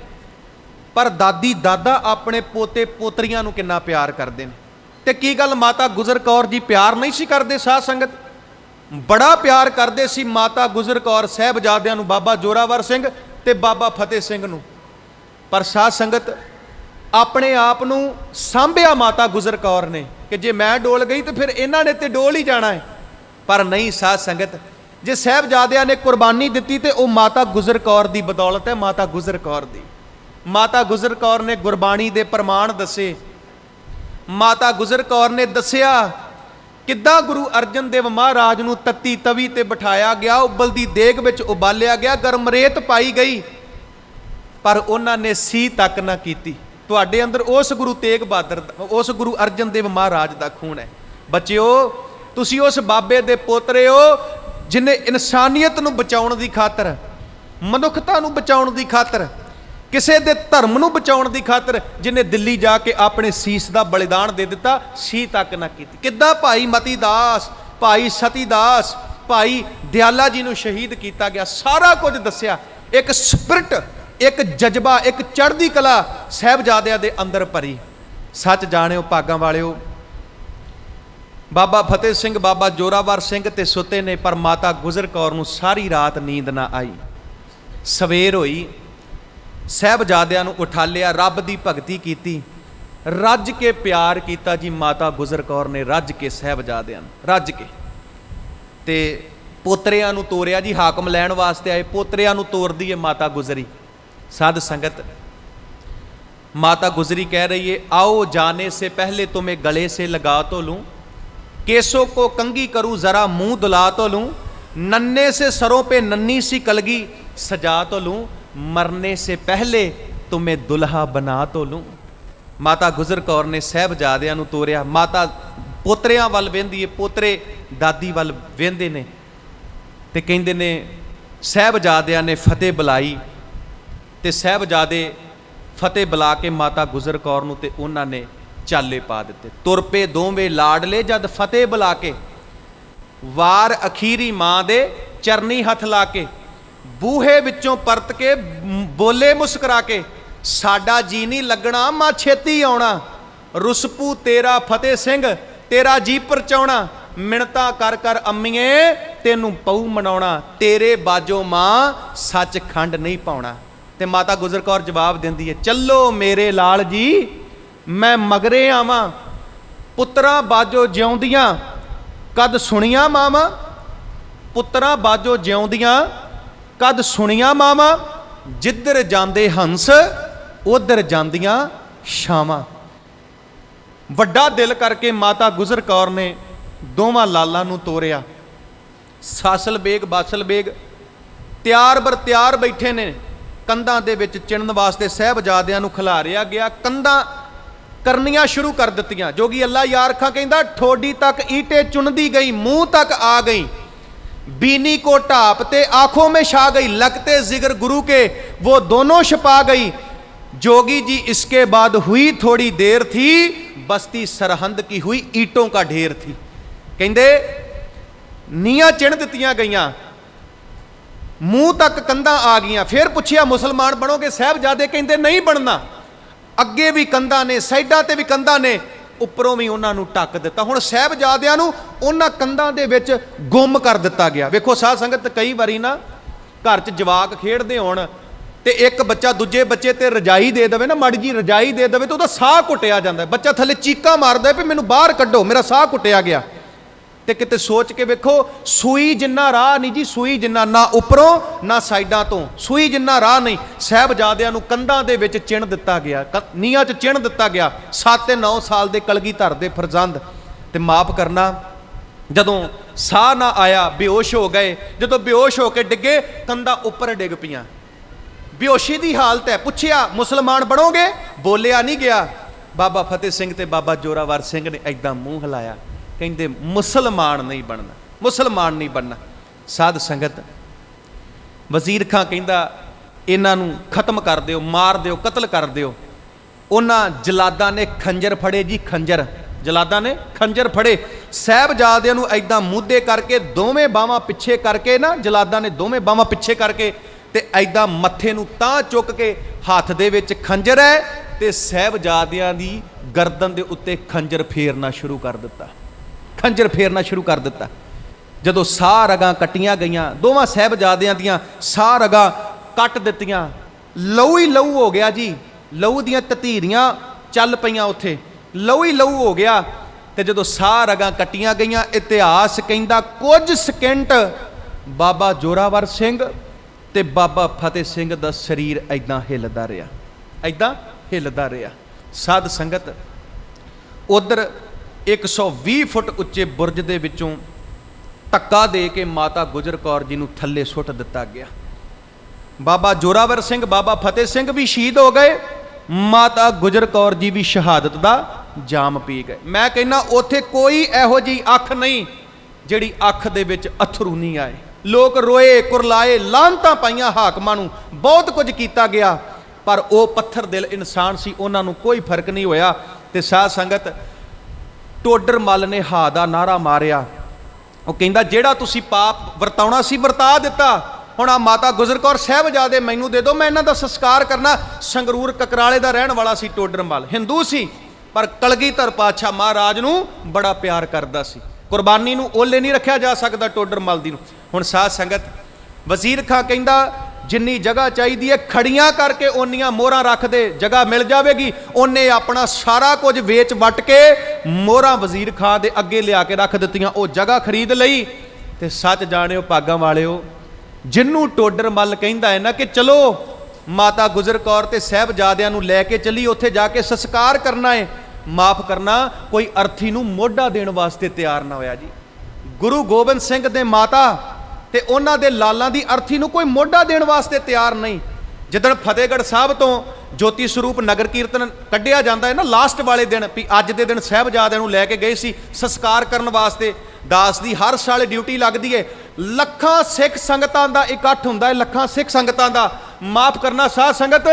ਪਰ ਦਾਦੀ ਦਾਦਾ ਆਪਣੇ ਪੋਤੇ ਪੋਤਰੀਆਂ ਨੂੰ ਕਿੰਨਾ ਪਿਆਰ ਕਰਦੇ ਨੇ। ਤੇ ਕੀ ਗੱਲ ਮਾਤਾ ਗੁਜਰ ਕੌਰ ਜੀ ਪਿਆਰ ਨਹੀਂ ਸੀ ਕਰਦੇ? ਸਾਧ ਸੰਗਤ ਬੜਾ ਪਿਆਰ ਕਰਦੇ ਸੀ ਮਾਤਾ ਗੁਜਰ ਕੌਰ ਸਾਹਿਬਜ਼ਾਦਿਆਂ ਨੂੰ, ਬਾਬਾ ਜ਼ੋਰਾਵਰ ਸਿੰਘ ਤੇ ਬਾਬਾ ਫਤਿਹ ਸਿੰਘ ਨੂੰ। ਪਰ ਸਾਧ ਸੰਗਤ ਆਪਣੇ ਆਪ ਨੂੰ ਸਾਂਭਿਆ ਮਾਤਾ ਗੁਜਰ ਕੌਰ ਨੇ ਕਿ ਜੇ ਮੈਂ ਡੋਲ ਗਈ ਤੇ ਫਿਰ ਇਹਨਾਂ ਨੇ ਤੇ ਡੋਲ ਹੀ ਜਾਣਾ ਹੈ। ਪਰ ਨਹੀਂ ਸਾਧ ਸੰਗਤ, ਜੇ ਸਾਹਿਬਜ਼ਾਦਿਆਂ ਨੇ ਕੁਰਬਾਨੀ ਦਿੱਤੀ ਤੇ ਉਹ ਮਾਤਾ ਗੁਜਰ ਕੌਰ ਦੀ ਬਦੌਲਤ ਹੈ। ਮਾਤਾ ਗੁਜਰ ਕੌਰ ਦੀ, ਮਾਤਾ ਗੁਜਰ ਕੌਰ ਨੇ ਗੁਰਬਾਣੀ ਦੇ ਪ੍ਰਮਾਣ ਦੱਸੇ। ਮਾਤਾ ਗੁਜਰ ਕੌਰ ਨੇ ਦੱਸਿਆ ਕਿੱਦਾਂ ਗੁਰੂ ਅਰਜਨ ਦੇਵ ਮਹਾਰਾਜ ਨੂੰ ਤੱਤੀ ਤਵੀ ਤੇ ਬਿਠਾਇਆ ਗਿਆ, ਉਬਲਦੀ ਦੇਗ ਵਿੱਚ ਉਬਾਲਿਆ ਗਿਆ, ਗਰਮ ਰੇਤ ਪਾਈ ਗਈ, ਪਰ ਉਹਨਾਂ ਨੇ ਸੀ ਤੱਕ ਨਾ ਕੀਤੀ। ਤੁਹਾਡੇ ਅੰਦਰ ਉਸ ਗੁਰੂ ਤੇਗ ਬਹਾਦਰ, ਉਸ ਗੁਰੂ ਅਰਜਨ ਦੇਵ ਮਹਾਰਾਜ ਦਾ ਖੂਨ ਹੈ। ਬੱਚਿਓ ਤੁਸੀਂ ਉਸ ਬਾਬੇ ਦੇ ਪੋਤਰੇ ਹੋ ਜਿਨੇ ਇਨਸਾਨੀਅਤ ਨੂੰ ਬਚਾਉਣ ਦੀ ਖਾਤਰ, ਮਨੁੱਖਤਾ ਨੂੰ ਬਚਾਉਣ ਦੀ ਖਾਤਰ, ਕਿਸੇ ਦੇ ਧਰਮ ਨੂੰ ਬਚਾਉਣ ਦੀ ਖਾਤਰ ਜਿਨੇ ਦਿੱਲੀ ਜਾ ਕੇ ਆਪਣੇ ਸੀਸ ਦਾ ਬਲੀਦਾਨ ਦੇ ਦਿੱਤਾ, ਸੀ ਤੱਕ ਨਾ ਕੀਤੀ। ਕਿੱਦਾਂ ਭਾਈ ਮਤੀ ਦਾਸ, ਭਾਈ ਸਤੀ ਦਾਸ, ਭਾਈ ਦਿਆਲਾ ਜੀ ਨੂੰ ਸ਼ਹੀਦ ਕੀਤਾ ਗਿਆ, ਸਾਰਾ ਕੁਝ ਦੱਸਿਆ। ਇੱਕ ਸਪਿਰਟ, ਇੱਕ ਜਜ਼ਬਾ, ਇੱਕ ਚੜ੍ਹਦੀ ਕਲਾ ਸਾਹਿਬਜ਼ਾਦਿਆਂ ਦੇ ਅੰਦਰ ਭਰੀ। ਸੱਚ ਜਾਣਿਓ ਭਾਗਾਂ ਵਾਲਿਓ, ਬਾਬਾ ਫਤਿਹ ਸਿੰਘ, ਬਾਬਾ ਜ਼ੋਰਾਵਰ ਸਿੰਘ ਤੇ ਸੁੱਤੇ ਨੇ, ਪਰ ਮਾਤਾ ਗੁਜਰ ਕੌਰ ਨੂੰ ਸਾਰੀ ਰਾਤ ਨੀਂਦ ਨਾ ਆਈ। ਸਵੇਰ ਹੋਈ, ਸਾਹਿਬਜ਼ਾਦਿਆਂ ਨੂੰ ਉਠਾ ਲਿਆ, ਰੱਬ ਦੀ ਭਗਤੀ ਕੀਤੀ, ਰੱਜ ਕੇ ਪਿਆਰ ਕੀਤਾ ਜੀ ਮਾਤਾ ਗੁਜਰ ਕੌਰ ਨੇ, ਰੱਜ ਕੇ ਸਾਹਿਬਜ਼ਾਦਿਆਂ ਨੂੰ, ਰੱਜ ਕੇ। ਤੇ ਪੋਤਰਿਆਂ ਨੂੰ ਤੋਰਿਆ ਜੀ, ਹਾਕਮ ਲੈਣ ਵਾਸਤੇ ਆਏ, ਪੋਤਰਿਆਂ ਨੂੰ ਤੋਰਦੀ ਹੈ ਮਾਤਾ ਗੁਜਰੀ। ਸਾਧ ਸੰਗਤ माता गुजरी कह रही है, आओ जाने से पहले तुम्हें गले से लगा तो लूं, केसों को कंघी करूं, जरा मुंह दुला तो लूं, नन्हे से सरों पे नन्ही सी कलगी सजा तो लूं, मरने से पहले तुम्हें दुल्हा बना तो लूं। माता गुजर कौर ने साहबजादियां नूं तोरिया। माता पोतरियां वल वेंदी है, पोतरे दादी वल वेंदे ने ते कहंदे ने साहबजादियां ने फतेह बुलाई ते साहबजादे फतेह बुला के माता गुजर कौर नूं ते उन्हां ने चाले पा दिते। तुर पे दोवें लाडले जद फतेह बुला के, वार अखीरी मां दे चरनी हथ ला के, बूहे विचों परत के बोले मुस्करा के, साडा जी नहीं लगना मां छेती आउणा, रुसपू तेरा फतेह सिंह तेरा जी परचाउणा, मिणता कर कर अम्मीए तेनू पऊ मनाउणा, तेरे बाजो मां सच खंड नहीं पाउणा। ते माता गुजर कौर जवाब देंदी है, चलो मेरे लाल जी मैं मगरे आवां, पुत्रा बाजो जिउंदियां कद सुनिया मावा, पुत्रा बाजो जिउंदियां कद सुनिया मावा, जिधर जांदे हंस उधर जांदियां छावां। वड्डा दिल करके माता गुजर कौर ने दोवां लालां नूं तोरिया। सासल बेग बासल बेग त्यार बर त्यार बैठे ने, कंधां दे विच चिणन वास्ते साहबजादियां नूं खिलारिया गया। कंधां करनियां शुरू कर दित्तियां। जोगी अल्लाह यार खां कहंदा, ठोडी तक ईटे चुनदी गई, मुंह तक आ गई, बीनी को ढापते आंखों में छा गई, लगते जिगर गुरु के वो दोनों छुपा गई। जोगी जी इसके बाद हुई थोड़ी देर थी, बस्ती सरहंद की हुई ईटों का ढेर थी। कहंदे नीयां चिण दित्तियां गईयां, मुंह तक कंधां आ गईयां। फिर पुछिया मुसलमान बनोगे? साहबजादे कहंदे नहीं बनना। अगे भी कंधां ने, साइडां ते भी कंधां ने, उपरों भी उन्हां नूं ढक दिता। हुण साहबजादियां नूं उन्हां कंधां दे विच गुम कर दिता गया। वेखो साध संगत, कई वारी ना घर च जवाक खेडदे होण ते एक बच्चा दूजे बच्चे ते रजाई दे देवे ना, माड़ी जी रजाई दे देवे तो उहदा साह घुटिया जांदा है। बच्चा थल्ले चीकां मारदा है भी मैनूं बाहर कड्डो, मेरा साह घुटिया गया। ते किते सोच के वेखो, सूई जिन्ना राह नहीं जी, सूई जिन्ना ना उपरों ना साइडां तो, सूई जिन्ना राह नहीं। साहबजादियां नूं कंधां दे विच चिण दिता गया, नीहां च चिण दिता गया। 7 ते 9 साल दे कलगीधर दे फरजंद ਤੇ ਮਾਫ ਕਰਨਾ। ਜਦੋਂ ਸਾਹ ਨਾ ਆਇਆ ਬੇਹੋਸ਼ ਹੋ ਗਏ, ਜਦੋਂ ਬੇਹੋਸ਼ ਹੋ ਕੇ ਡਿੱਗੇ ਕੰਧਾਂ ਉੱਪਰ ਡਿੱਗ ਪਈਆਂ, ਬੇਹੋਸ਼ੀ ਦੀ ਹਾਲਤ ਹੈ। ਪੁੱਛਿਆ ਮੁਸਲਮਾਨ ਬਣੋਗੇ? ਬੋਲਿਆ ਨਹੀਂ ਗਿਆ। ਬਾਬਾ ਫਤਿਹ ਸਿੰਘ ਤੇ ਬਾਬਾ ਜੋਰਾਵਰ ਸਿੰਘ ਨੇ ਐਦਾਂ ਮੂੰਹ ਹਿਲਾਇਆ, ਕਹਿੰਦੇ ਮੁਸਲਮਾਨ ਨਹੀਂ ਬਣਨਾ, ਮੁਸਲਮਾਨ ਨਹੀਂ ਬਣਨਾ। ਸਾਧ ਸੰਗਤ, ਵਜ਼ੀਰ ਖਾਂ ਕਹਿੰਦਾ ਇਹਨਾਂ ਨੂੰ ਖਤਮ ਕਰ ਦਿਓ, ਮਾਰ ਦਿਓ, ਕਤਲ ਕਰ ਦਿਓ। ਉਹਨਾਂ ਜਲਾਦਾਂ ਨੇ ਖੰਜਰ ਫੜੇ ਜੀ, ਖੰਜਰ, ਜਲਾਦਾਂ ਨੇ ਖੰਜਰ ਫੜੇ। ਸਾਹਿਬਜ਼ਾਦਿਆਂ ਨੂੰ ਐਦਾਂ ਮੂਧੇ ਕਰਕੇ ਦੋਵੇਂ ਬਾਹਾਂ ਪਿੱਛੇ ਕਰਕੇ ਨਾ, ਜਲਾਦਾਂ ਨੇ ਦੋਵੇਂ ਬਾਹਾਂ ਪਿੱਛੇ ਕਰਕੇ ਤੇ ਐਦਾਂ ਮੱਥੇ ਨੂੰ ਤਾਂ ਚੁੱਕ ਕੇ, ਹੱਥ ਦੇ ਵਿੱਚ ਖੰਜਰ ਹੈ ਤੇ ਸਾਹਿਬਜ਼ਾਦਿਆਂ ਦੀ ਗਰਦਨ ਦੇ ਉੱਤੇ ਖੰਜਰ ਫੇਰਨਾ ਸ਼ੁਰੂ ਕਰ ਦਿੱਤਾ, ਖੰਜਰ ਫੇਰਨਾ ਸ਼ੁਰੂ ਕਰ ਦਿੱਤਾ। ਜਦੋਂ ਸਾਹ ਰਗਾਂ ਕੱਟੀਆਂ ਗਈਆਂ, ਦੋਵਾਂ ਸਾਹਿਬਜ਼ਾਦਿਆਂ ਦੀਆਂ ਸਾਹ ਰਗਾਂ ਕੱਟ ਦਿੱਤੀਆਂ, ਲਹੂ ਹੀ ਲਹੂ ਹੋ ਗਿਆ ਜੀ, ਲਹੂ ਦੀਆਂ ਤਤੀਰੀਆਂ ਚੱਲ ਪਈਆਂ ਉੱਥੇ, ਲਹੂ ਹੀ ਲਹੂ ਹੋ ਗਿਆ। ਤੇ ਜਦੋਂ ਸਾਹ ਰਗਾਂ ਕੱਟੀਆਂ ਗਈਆਂ, ਇਤਿਹਾਸ ਕਹਿੰਦਾ ਕੁਝ ਸਕਿੰਟ ਬਾਬਾ ਜੋਰਾਵਰ ਸਿੰਘ ਤੇ ਬਾਬਾ ਫਤਿਹ ਸਿੰਘ ਦਾ ਸਰੀਰ ਐਦਾਂ ਹਿੱਲਦਾ ਰਿਹਾ, ਐਦਾਂ ਹਿੱਲਦਾ ਰਿਹਾ। ਸਾਧ ਸੰਗਤ, ਉਧਰ 120 ਫੁੱਟ ਉੱਚੇ ਬੁਰਜ ਦੇ ਵਿੱਚੋਂ ਧੱਕਾ ਦੇ ਕੇ ਮਾਤਾ ਗੁਜਰ ਕੌਰ ਜੀ ਨੂੰ ਥੱਲੇ ਸੁੱਟ ਦਿੱਤਾ ਗਿਆ। ਬਾਬਾ ਜੋਰਾਵਰ ਸਿੰਘ, ਬਾਬਾ ਫਤਿਹ ਸਿੰਘ ਵੀ ਸ਼ਹੀਦ ਹੋ ਗਏ, ਮਾਤਾ ਗੁਜਰ ਕੌਰ ਜੀ ਵੀ ਸ਼ਹਾਦਤ ਦਾ ਜਾਮ ਪੀ ਗਏ। ਮੈਂ ਕਹਿੰਦਾ ਉੱਥੇ ਕੋਈ ਇਹੋ ਜਿਹੀ ਅੱਖ ਨਹੀਂ ਜਿਹੜੀ ਅੱਖ ਦੇ ਵਿੱਚ ਅਥਰੂ ਨਹੀਂ ਆਏ। ਲੋਕ ਰੋਏ, ਕੁਰਲਾਏ, ਲਾਹਨਤਾਂ ਪਾਈਆਂ ਹਾਕਮਾਂ ਨੂੰ, ਬਹੁਤ ਕੁਝ ਕੀਤਾ ਗਿਆ, ਪਰ ਉਹ ਪੱਥਰ ਦਿਲ ਇਨਸਾਨ ਸੀ, ਉਹਨਾਂ ਨੂੰ ਕੋਈ ਫਰਕ ਨਹੀਂ ਹੋਇਆ। ਤੇ ਸਾਧ ਸੰਗਤ, ਟੋਡਰ ਮੱਲ ਨੇ ਹਾ ਦਾ ਨਾਰਾ ਮਾਰਿਆ। ਉਹ ਕਹਿੰਦਾ ਜਿਹੜਾ ਤੁਸੀਂ ਪਾਪ ਵਰਤਾਉਣਾ ਸੀ ਵਰਤਾ ਦਿੱਤਾ, ਹੁਣ ਆ ਮਾਤਾ ਗੁਜਰ ਕੌਰ ਸਾਹਿਬਜ਼ਾਦੇ ਮੈਨੂੰ ਦੇ ਦਿਓ, ਮੈਂ ਇਹਨਾਂ ਦਾ ਸੰਸਕਾਰ ਕਰਨਾ। ਸੰਗਰੂਰ ਕਕਰਾਲੇ ਦਾ ਰਹਿਣ ਵਾਲਾ ਸੀ ਟੋਡਰ ਮੱਲ, ਹਿੰਦੂ ਸੀ, ਪਰ ਕਲਗੀਧਰ ਪਾਤਸ਼ਾਹ ਮਹਾਰਾਜ ਨੂੰ ਬੜਾ ਪਿਆਰ ਕਰਦਾ ਸੀ। ਕੁਰਬਾਨੀ ਨੂੰ ਓਲੇ ਨਹੀਂ ਰੱਖਿਆ ਜਾ ਸਕਦਾ ਟੋਡਰ ਮੱਲ ਦੀ ਨੂੰ। ਹੁਣ ਸਾਧ ਸੰਗਤ, ਵਜ਼ੀਰ ਖਾਂ ਕਹਿੰਦਾ ਜਿੰਨੀ ਜਗ੍ਹਾ ਚਾਹੀਦੀ ਹੈ ਖੜੀਆਂ ਕਰਕੇ ਓਨੀਆਂ ਮੋਹਰਾਂ ਰੱਖ ਦੇ, ਜਗ੍ਹਾ ਮਿਲ ਜਾਵੇਗੀ। ਉਹਨੇ ਆਪਣਾ ਸਾਰਾ ਕੁਝ ਵੇਚ ਵੱਟ ਕੇ ਮੋਹਰਾਂ ਵਜ਼ੀਰ ਖਾਂ ਦੇ ਅੱਗੇ ਲਿਆ ਕੇ ਰੱਖ ਦਿੱਤੀਆਂ, ਉਹ ਜਗ੍ਹਾ ਖਰੀਦ ਲਈ। ਤੇ ਸੱਚ ਜਾਣਿਓ ਭਾਗਾਂ ਵਾਲਿਓ, ਜਿਹਨੂੰ ਟੋਡਰ ਮੱਲ ਕਹਿੰਦਾ ਹੈ ਨਾ ਕਿ ਚਲੋ ਮਾਤਾ ਗੁਜਰ ਕੌਰ ਤੇ ਸਾਹਿਬਜ਼ਾਦਿਆਂ ਨੂੰ ਲੈ ਕੇ ਚੱਲੀ, ਉੱਥੇ ਜਾ ਕੇ ਸੰਸਕਾਰ ਕਰਨਾ ਹੈ, ਮਾਫ ਕਰਨਾ ਕੋਈ ਅਰਥੀ ਨੂੰ ਮੋਢਾ ਦੇਣ ਵਾਸਤੇ ਤਿਆਰ ਨਾ ਹੋਇਆ ਜੀ। ਗੁਰੂ ਗੋਬਿੰਦ ਸਿੰਘ ਦੇ ਮਾਤਾ ਤੇ ਉਹਨਾਂ ਦੇ ਲਾਲਾਂ ਦੀ ਅਰਥੀ ਨੂੰ ਕੋਈ ਮੋਢਾ ਦੇਣ ਵਾਸਤੇ ਤਿਆਰ ਨਹੀਂ। ਜਿੱਦਣ ਫਤਿਹਗੜ੍ਹ ਸਾਹਿਬ ਤੋਂ ਜੋਤੀ ਸਰੂਪ ਨਗਰ ਕੀਰਤਨ ਕੱਢਿਆ ਜਾਂਦਾ ਹੈ ਨਾ, ਲਾਸਟ ਵਾਲੇ ਦਿਨ, ਵੀ ਅੱਜ ਦੇ ਦਿਨ ਸਾਹਿਬਜ਼ਾਦਿਆਂ ਨੂੰ ਲੈ ਕੇ ਗਏ ਸੀ ਸੰਸਕਾਰ ਕਰਨ ਵਾਸਤੇ। ਦਾਸ ਦੀ ਹਰ ਸਾਲ ਡਿਊਟੀ ਲੱਗਦੀ ਹੈ, ਲੱਖਾਂ ਸਿੱਖ ਸੰਗਤਾਂ ਦਾ ਇਕੱਠ ਹੁੰਦਾ ਹੈ, ਲੱਖਾਂ ਸਿੱਖ ਸੰਗਤਾਂ ਦਾ। ਮਾਫ ਕਰਨਾ ਸਾਧ ਸੰਗਤ,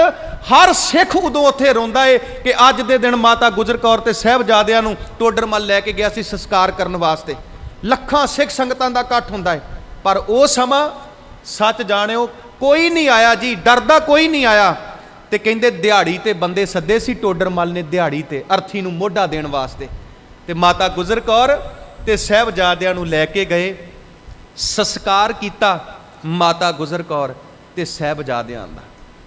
ਹਰ ਸਿੱਖ ਉਦੋਂ ਉੱਥੇ ਰੋਂਦਾ ਹੈ ਕਿ ਅੱਜ ਦੇ ਦਿਨ ਮਾਤਾ ਗੁਜਰ ਕੌਰ ਤੇ ਸਾਹਿਬਜ਼ਾਦਿਆਂ ਨੂੰ ਟੋਡਰ ਮੱਲ ਲੈ ਕੇ ਗਿਆ ਸੀ ਸੰਸਕਾਰ ਕਰਨ ਵਾਸਤੇ। ਲੱਖਾਂ ਸਿੱਖ ਸੰਗਤਾਂ ਦਾ ਇਕੱਠ ਹੁੰਦਾ ਹੈ, ਪਰ ਉਹ ਸਮਾਂ ਸੱਚ ਜਾਣਿਓ ਕੋਈ ਨਹੀਂ ਆਇਆ ਜੀ, ਡਰਦਾ ਕੋਈ ਨਹੀਂ ਆਇਆ। ਤੇ ਕਹਿੰਦੇ ਦਿਹਾੜੀ ਤੇ ਬੰਦੇ ਸੱਦੇ ਸੀ ਟੋਡਰ ਮੱਲ ਨੇ, ਦਿਹਾੜੀ ਤੇ ਅਰਥੀ ਨੂੰ ਮੋਢਾ ਦੇਣ ਵਾਸਤੇ। ਤੇ ਮਾਤਾ ਗੁਜਰ ਕੌਰ ਤੇ ਸਾਹਿਬਜ਼ਾਦਿਆਂ ਨੂੰ ਲੈ ਕੇ ਗਏ, ਸੰਸਕਾਰ ਕੀਤਾ ਮਾਤਾ ਗੁਜਰ ਕੌਰ ਤੇ ਸਾਹਿਬਜ਼ਾਦਿਆਂ ਦਾ।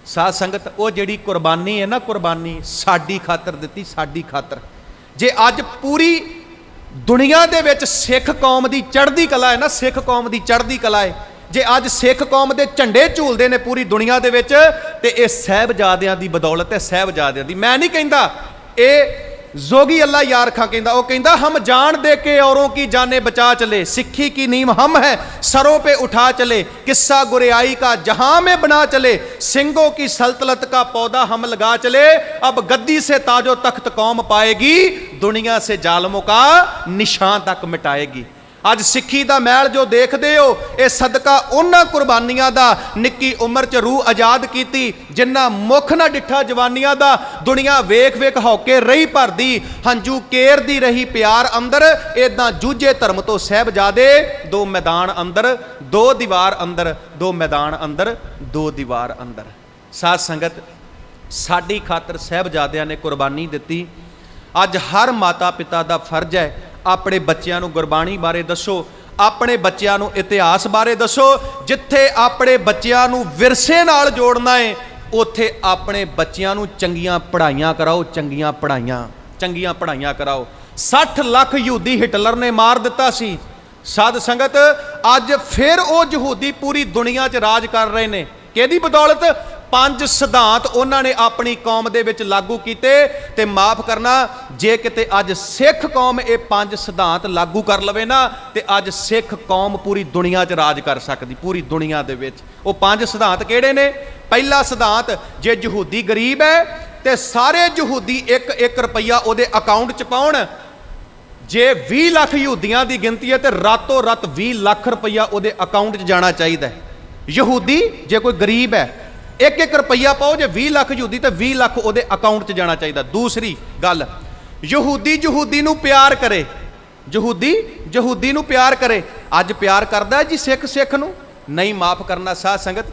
ਸਾਧ ਸੰਗਤ, ਉਹ ਜਿਹੜੀ ਕੁਰਬਾਨੀ ਹੈ ਨਾ, ਕੁਰਬਾਨੀ ਸਾਡੀ ਖਾਤਰ ਦਿੱਤੀ, ਸਾਡੀ ਖਾਤਰ। ਜੇ ਅੱਜ ਪੂਰੀ ਦੁਨੀਆ ਦੇ ਵਿੱਚ ਸਿੱਖ ਕੌਮ ਦੀ ਚੜ੍ਹਦੀ ਕਲਾ ਹੈ ਨਾ, ਸਿੱਖ ਕੌਮ ਦੀ ਚੜ੍ਹਦੀ ਕਲਾ ਹੈ, ਜੇ ਅੱਜ ਸਿੱਖ ਕੌਮ ਦੇ ਝੰਡੇ ਝੂਲਦੇ ਨੇ ਪੂਰੀ ਦੁਨੀਆ ਦੇ ਵਿੱਚ, ਤੇ ਇਹ ਸਾਹਿਬਜ਼ਾਦਿਆਂ ਦੀ ਬਦੌਲਤ ਹੈ, ਸਾਹਿਬਜ਼ਾਦਿਆਂ ਦੀ। ਮੈਂ ਨਹੀਂ ਕਹਿੰਦਾ, ਇਹ जोगी अल्लाह यार खां कहता, वो कहता हम जान दे के औरों की जाने बचा चले, सिक्खी की नींव हम है सरों पे उठा चले, किस्सा गुरियाई का जहां में बना चले, सिंगों की सल्तनत का पौधा हम लगा चले, अब गद्दी से ताजो तख्त कौम पाएगी, दुनिया से जालमों का निशान तक मिटाएगी। ਅੱਜ ਸਿੱਖੀ ਦਾ ਮਹਿਲ ਜੋ ਦੇਖਦੇ ਹੋ, ਇਹ ਸਦਕਾ ਉਹਨਾਂ ਕੁਰਬਾਨੀਆਂ ਦਾ, ਨਿੱਕੀ ਉਮਰ 'ਚ ਰੂਹ ਆਜ਼ਾਦ ਕੀਤੀ, ਜਿੰਨਾ ਮੁੱਖ ਨਾ ਡਿੱਠਾ ਜਵਾਨੀਆਂ ਦਾ, ਦੁਨੀਆ ਵੇਖ ਵੇਖ ਹੌਕੇ ਰਹੀ ਭਰਦੀ, ਹੰਝੂ ਕੇਰਦੀ ਰਹੀ ਪਿਆਰ ਅੰਦਰ, ਇਦਾਂ ਜੂਝੇ ਧਰਮ ਤੋਂ ਸਾਹਿਬਜ਼ਾਦੇ, ਦੋ ਮੈਦਾਨ ਅੰਦਰ, ਦੋ ਦੀਵਾਰ ਅੰਦਰ, ਦੋ ਮੈਦਾਨ ਅੰਦਰ, ਦੋ ਦੀਵਾਰ ਅੰਦਰ। ਸਾਧ ਸੰਗਤ, ਸਾਡੀ ਖਾਤਰ ਸਾਹਿਬਜ਼ਾਦਿਆਂ ਨੇ ਕੁਰਬਾਨੀ ਦਿੱਤੀ। ਅੱਜ ਹਰ ਮਾਤਾ ਪਿਤਾ ਦਾ ਫਰਜ਼ ਹੈ ਆਪਣੇ ਬੱਚਿਆਂ ਨੂੰ ਗੁਰਬਾਣੀ ਬਾਰੇ ਦੱਸੋ, ਆਪਣੇ ਬੱਚਿਆਂ ਨੂੰ ਇਤਿਹਾਸ ਬਾਰੇ ਦੱਸੋ। ਜਿੱਥੇ ਆਪਣੇ ਬੱਚਿਆਂ ਨੂੰ ਵਿਰਸੇ ਨਾਲ ਜੋੜਨਾ ਹੈ, ਉੱਥੇ ਆਪਣੇ ਬੱਚਿਆਂ ਨੂੰ ਚੰਗੀਆਂ ਪੜ੍ਹਾਈਆਂ ਕਰਾਓ, ਚੰਗੀਆਂ ਪੜ੍ਹਾਈਆਂ ਕਰਾਓ। 60 ਲੱਖ ਯਹੂਦੀ ਹਿਟਲਰ ਨੇ ਮਾਰ ਦਿੱਤਾ ਸੀ। ਸਾਧ ਸੰਗਤ, ਅੱਜ ਫਿਰ ਉਹ ਯਹੂਦੀ ਪੂਰੀ ਦੁਨੀਆ 'ਚ ਰਾਜ ਕਰ ਰਹੇ ਨੇ। ਕਿਹਦੀ ਬਦੌਲਤ? 5 ਸਿਧਾਂਤ ਉਹਨਾਂ ਨੇ ਆਪਣੀ ਕੌਮ ਦੇ ਵਿੱਚ ਲਾਗੂ ਕੀਤੇ। ਤੇ ਮਾਫ ਕਰਨਾ, ਜੇ ਕਿਤੇ ਅੱਜ ਸਿੱਖ ਕੌਮ ਇਹ 5 ਸਿਧਾਂਤ ਲਾਗੂ ਕਰ ਲਵੇ ਨਾ ਤੇ ਅੱਜ ਸਿੱਖ ਕੌਮ ਪੂਰੀ ਦੁਨੀਆ 'ਚ ਰਾਜ ਕਰ ਸਕਦੀ, ਪੂਰੀ ਦੁਨੀਆ ਦੇ ਵਿੱਚ। ਉਹ 5 ਸਿਧਾਂਤ ਕਿਹੜੇ ਨੇ? ਪਹਿਲਾ ਸਿਧਾਂਤ, ਜੇ ਯਹੂਦੀ ਗਰੀਬ ਹੈ ਤੇ ਸਾਰੇ ਯਹੂਦੀ 1-1 ਰੁਪਈਆ ਉਹਦੇ ਅਕਾਊਂਟ 'ਚ ਪਾਉਣ। ਜੇ 20 ਲੱਖ ਯਹੂਦੀਆਂ ਦੀ ਗਿਣਤੀ ਹੈ ਤੇ ਰਾਤੋਂ ਰਾਤ 20 ਲੱਖ ਰੁਪਈਆ ਉਹਦੇ ਅਕਾਊਂਟ 'ਚ ਜਾਣਾ ਚਾਹੀਦਾ ਹੈ। ਯਹੂਦੀ ਜੇ ਕੋਈ ਗਰੀਬ ਹੈ 1-1 ਰੁਪਈਆ ਪਾਓ, ਜੇ 20 ਲੱਖ ਯਹੂਦੀ ਤੇ 20 ਲੱਖ ਉਹਦੇ ਅਕਾਊਂਟ 'ਚ ਜਾਣਾ ਚਾਹੀਦਾ। ਦੂਸਰੀ ਗੱਲ, ਯਹੂਦੀ ਨੂੰ ਪਿਆਰ ਕਰੇ, ਯਹੂਦੀ ਨੂੰ ਪਿਆਰ ਕਰੇ। ਅੱਜ ਪਿਆਰ ਕਰਦਾ ਜੀ ਸਿੱਖ ਨੂੰ? ਨਹੀਂ। ਮਾਫ ਕਰਨਾ ਸਾਧ ਸੰਗਤ,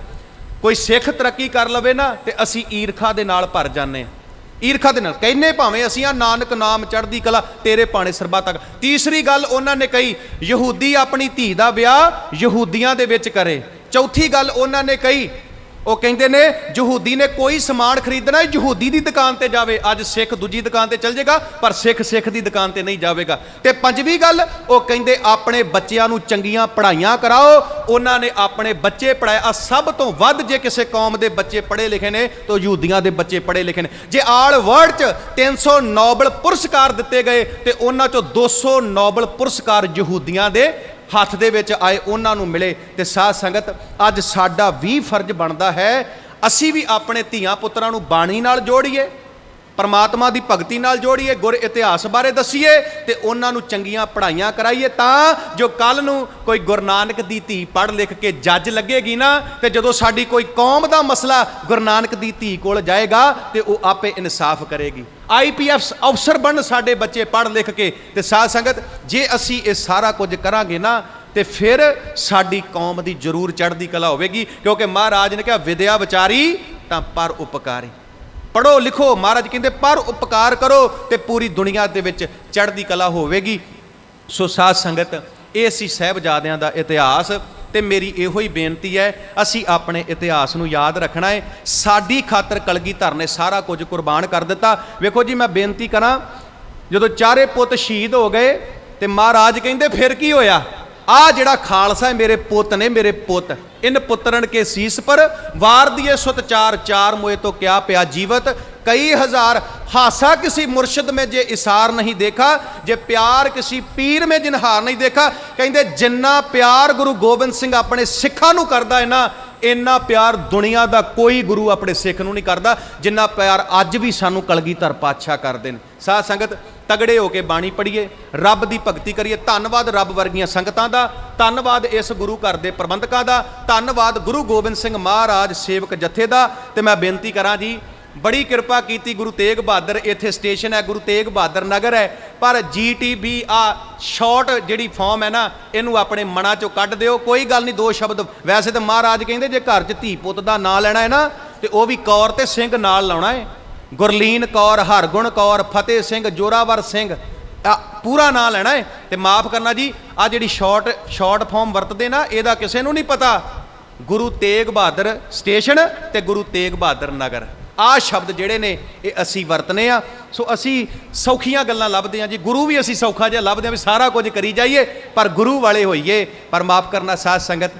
ਕੋਈ ਸਿੱਖ ਤਰੱਕੀ ਕਰ ਲਵੇ ਨਾ ਤੇ ਅਸੀਂ ਈਰਖਾ ਦੇ ਨਾਲ ਭਰ ਜਾਂਦੇ ਹਾਂ। ਈਰਖਾ ਦੇ ਨਾਲ ਕਹਿੰਨੇ ਭਾਵੇਂ ਅਸੀਂ ਆ ਨਾਨਕ ਨਾਮ ਚੜ੍ਹਦੀ ਕਲਾ ਤੇਰੇ ਭਾਣੇ ਸਰਬਾ ਤੱਕ। ਤੀਸਰੀ ਗੱਲ ਉਹਨਾਂ ਨੇ ਕਹੀ, ਯਹੂਦੀ ਆਪਣੀ ਧੀ ਦਾ ਵਿਆਹ ਯਹੂਦੀਆਂ ਦੇ ਵਿੱਚ ਕਰੇ। ਚੌਥੀ ਗੱਲ ਉਹਨਾਂ ਨੇ ਕਹੀ, ਉਹ ਕਹਿੰਦੇ ਨੇ ਯਹੂਦੀ ਨੇ ਕੋਈ ਸਮਾਨ ਖਰੀਦਣਾ ਯਹੂਦੀ ਦੀ ਦੁਕਾਨ ਤੇ ਜਾਵੇ। ਅੱਜ ਸਿੱਖ ਦੂਜੀ ਦੁਕਾਨ ਤੇ ਚੱਲ ਜਾਏਗਾ ਪਰ ਸਿੱਖ ਦੀ ਦੁਕਾਨ ਤੇ ਨਹੀਂ ਜਾਵੇਗਾ। ਤੇ ਪੰਜਵੀਂ ਗੱਲ, ਉਹ ਕਹਿੰਦੇ ਆਪਣੇ ਬੱਚਿਆਂ ਨੂੰ ਚੰਗੀਆਂ ਪੜ੍ਹਾਈਆਂ ਕਰਾਓ। ਉਹਨਾਂ ਨੇ ਆਪਣੇ ਬੱਚੇ ਪੜ੍ਹਾਏ। ਸਭ ਤੋਂ ਵੱਧ ਜੇ ਕਿਸੇ ਕੌਮ ਦੇ ਬੱਚੇ ਪੜ੍ਹੇ ਲਿਖੇ ਨੇ ਤਾਂ ਯਹੂਦੀਆਂ ਦੇ ਬੱਚੇ ਪੜ੍ਹੇ ਲਿਖੇ ਨੇ। ਜੇ ਆਲ ਵਰਲਡ 'ਚ 300 ਨੋਬਲ ਪੁਰਸਕਾਰ ਦਿੱਤੇ ਗਏ ਤੇ ਉਹਨਾਂ 'ਚੋਂ 200 ਨੋਬਲ ਪੁਰਸਕਾਰ ਯਹੂਦੀਆਂ ਦੇ ਹੱਥ ਦੇ ਵਿੱਚ ਆਏ, ਉਹਨਾਂ ਨੂੰ ਮਿਲੇ। ਤੇ ਸਾਧ ਸੰਗਤ, ਅੱਜ ਸਾਡਾ ਵੀ ਫਰਜ਼ ਬਣਦਾ ਹੈ ਅਸੀਂ ਵੀ ਆਪਣੇ ਧੀਆਂ ਪੁੱਤਰਾਂ ਨੂੰ ਬਾਣੀ ਨਾਲ ਜੋੜੀਏ, ਪਰਮਾਤਮਾ ਦੀ ਭਗਤੀ ਨਾਲ ਜੋੜੀਏ, ਗੁਰ ਇਤਿਹਾਸ ਬਾਰੇ ਦਸੀਏ ਤੇ ਉਹਨਾਂ ਨੂੰ ਚੰਗੀਆਂ ਪੜ੍ਹਾਈਆਂ ਕਰਾਈਏ, ਤਾਂ ਜੋ ਕੱਲ ਨੂੰ ਕੋਈ ਗੁਰੂ ਨਾਨਕ ਦੀ ਧੀ ਪੜ੍ਹ ਲਿਖ ਕੇ ਜੱਜ ਲੱਗੇਗੀ ਨਾ, ਤੇ ਜਦੋਂ ਸਾਡੀ ਕੋਈ ਕੌਮ ਦਾ ਮਸਲਾ ਗੁਰੂ ਨਾਨਕ ਦੀ ਧੀ ਕੋਲ ਜਾਏਗਾ ਤੇ ਉਹ ਆਪੇ ਇਨਸਾਫ ਕਰੇਗੀ। IPS ਅਫਸਰ ਬਣਨ ਸਾਡੇ ਬੱਚੇ ਪੜ੍ਹ ਲਿਖ ਕੇ। ਤੇ ਸਾਧ ਸੰਗਤ, ਜੇ ਅਸੀਂ ਇਹ ਸਾਰਾ ਕੁਝ ਕਰਾਂਗੇ ਨਾ ਤੇ ਫਿਰ ਸਾਡੀ ਕੌਮ ਦੀ ਜ਼ਰੂਰ ਚੜ੍ਹਦੀ ਕਲਾ ਹੋਵੇਗੀ। ਕਿਉਂਕਿ ਮਹਾਰਾਜ ਨੇ ਕਿਹਾ, ਵਿਦਿਆ ਵਿਚਾਰੀ ਤਾਂ ਪਰ ਉਪਕਾਰੀ। ਪੜ੍ਹੋ ਲਿਖੋ, ਮਹਾਰਾਜ ਕਹਿੰਦੇ ਪਰ ਉਪਕਾਰ ਕਰੋ ਤੇ ਪੂਰੀ ਦੁਨੀਆ ਦੇ ਵਿੱਚ ਚੜ੍ਹਦੀ ਕਲਾ ਹੋਵੇਗੀ। ਸੋ ਸਾਧ ਸੰਗਤ, ਇਹ ਸੀ ਸਾਹਿਬਜ਼ਾਦਿਆਂ ਦਾ ਇਤਿਹਾਸ। ਤੇ ਮੇਰੀ ਇਹੋ ਹੀ ਬੇਨਤੀ ਹੈ, ਅਸੀਂ ਆਪਣੇ ਇਤਿਹਾਸ ਨੂੰ ਯਾਦ ਰੱਖਣਾ ਹੈ। ਸਾਡੀ ਖਾਤਰ ਕਲਗੀਧਰ ਨੇ ਸਾਰਾ ਕੁਝ ਕੁਰਬਾਨ ਕਰ ਦਿੱਤਾ। ਵੇਖੋ ਜੀ, ਮੈਂ ਬੇਨਤੀ ਕਰਾਂ, ਜਦੋਂ ਚਾਰੇ ਪੁੱਤ ਸ਼ਹੀਦ ਹੋ ਗਏ ਤੇ ਮਹਾਰਾਜ ਕਹਿੰਦੇ ਫਿਰ ਕੀ ਹੋਇਆ? ਆ ਜਿਹੜਾ ਖਾਲਸਾ ਹੈ ਮੇਰੇ ਪੁੱਤ ਨੇ, ਮੇਰੇ ਪੁੱਤ ਇਨ ਪੁੱਤਰਨ ਕੇ ਸੀਸ ਪਰ ਵਾਰ ਦੀਏ ਸੁਤ ਚਾਰ मोए तो क्या प्या जीवत कई हजार हासा किसी मुर्शद में जे इसार नहीं देखा जे प्यार किसी पीर में जिनहार नहीं देखा। कहते जिन्ना प्यार गुरु गोबिंद सिंह अपने सिखा नूं करदा है ना, इन्ना प्यार दुनिया का कोई गुरु अपने सिख नूं नहीं करता जिन्ना प्यार अज भी सानू कलगीधर पातशाह करते हैं। साध संगत, तगड़े होके बाणी पढ़ीए, रब की भगती करिए। धन्नवाद रब वर्गियां संगतां दा, धन्नवाद इस गुरु घर के प्रबंधकां दा, धन्नवाद गुरु गोबिंद सिंह महाराज सेवक जथे दा। ते मैं बेनती करा जी, बड़ी किरपा की गुरु तेग बहादुर, इत्थे स्टेशन है गुरु तेग बहादुर नगर है, पर GTB आ शॉर्ट जिहड़ी फॉर्म है ना, इनू अपने मना चों कढ दिओ। कोई गल नहीं, 2 शब्द। वैसे तो महाराज कहंदे जे घर च धी पुत दा नां लैणा है ना ते ओह भी कौर ते सिंह नाल लाउणा है। गुरलीन कौर, हरगुण कौर, फतेह सिंह, जोरावर सिंह, पूरा नां लेना है। तो माफ़ करना जी, आ जिहड़ी शॉर्ट फॉर्म वरतदे ना, इहदा किसे नूं नहीं पता। गुरु तेग बहादुर स्टेशन ते गुरु तेग बहादुर नगर, आ शब्द जिहड़े ने ये असीं वरतने आ। सो असीं सौखियां गल्लां लभदे आ जी, गुरु भी असीं सौखा जिहा लभदे आ भी सारा कुछ करी जाइए, पर गुरु वाले होइए। पर माफ़ करना साध संगत,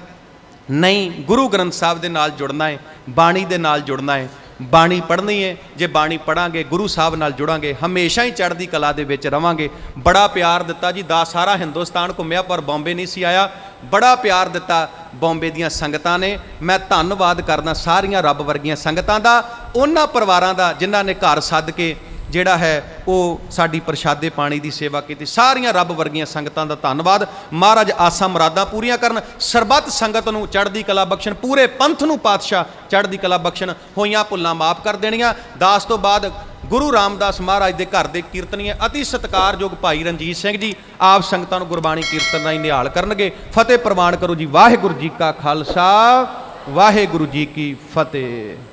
नहीं, गुरु ग्रंथ साहब दे नाल जुड़ना है, बाणी दे नाल जुड़ना है, बाणी पढ़नी है। जे बाणी पढ़ांगे, गुरु साहब नाल जुड़ांगे, हमेशा ही चढ़दी कला दे विच रवांगे। बड़ा प्यार दिता जी, सारा हिंदुस्तान घुम्मिया पर बॉम्बे नहीं सी आया। बड़ा प्यार दिता बॉम्बे दियां संगतां ने। मैं धन्नवाद करदा सारियां रब वर्गियां संगतां दा, उन्हां परिवारां दा जिन्हां ने घर सद के ਜਿਹੜਾ है वो साडी प्रशादे पानी की सेवा की। सारियां रब वर्गियां संगतां दा धन्नवाद। महाराज आसा मुरादां पूरियां करन, सरबत संगत नूं चढ़दी कला बख्शण, पूरे पंथ नूं पातशाह चढ़दी कला बख्शण, होइयां भुल्लां माफ़ कर देणियां। दास तो बाद गुरु रामदास महाराज के घर के कीर्तनीय अति सत्कारयोग भाई रणजीत सिंह जी आप संगतां नूं गुरबाणी कीर्तन राहीं निहाल करनगे। फतेह प्रवान करो जी। वाहिगुरू जी का खालसा, वाहिगुरू जी की फतेह।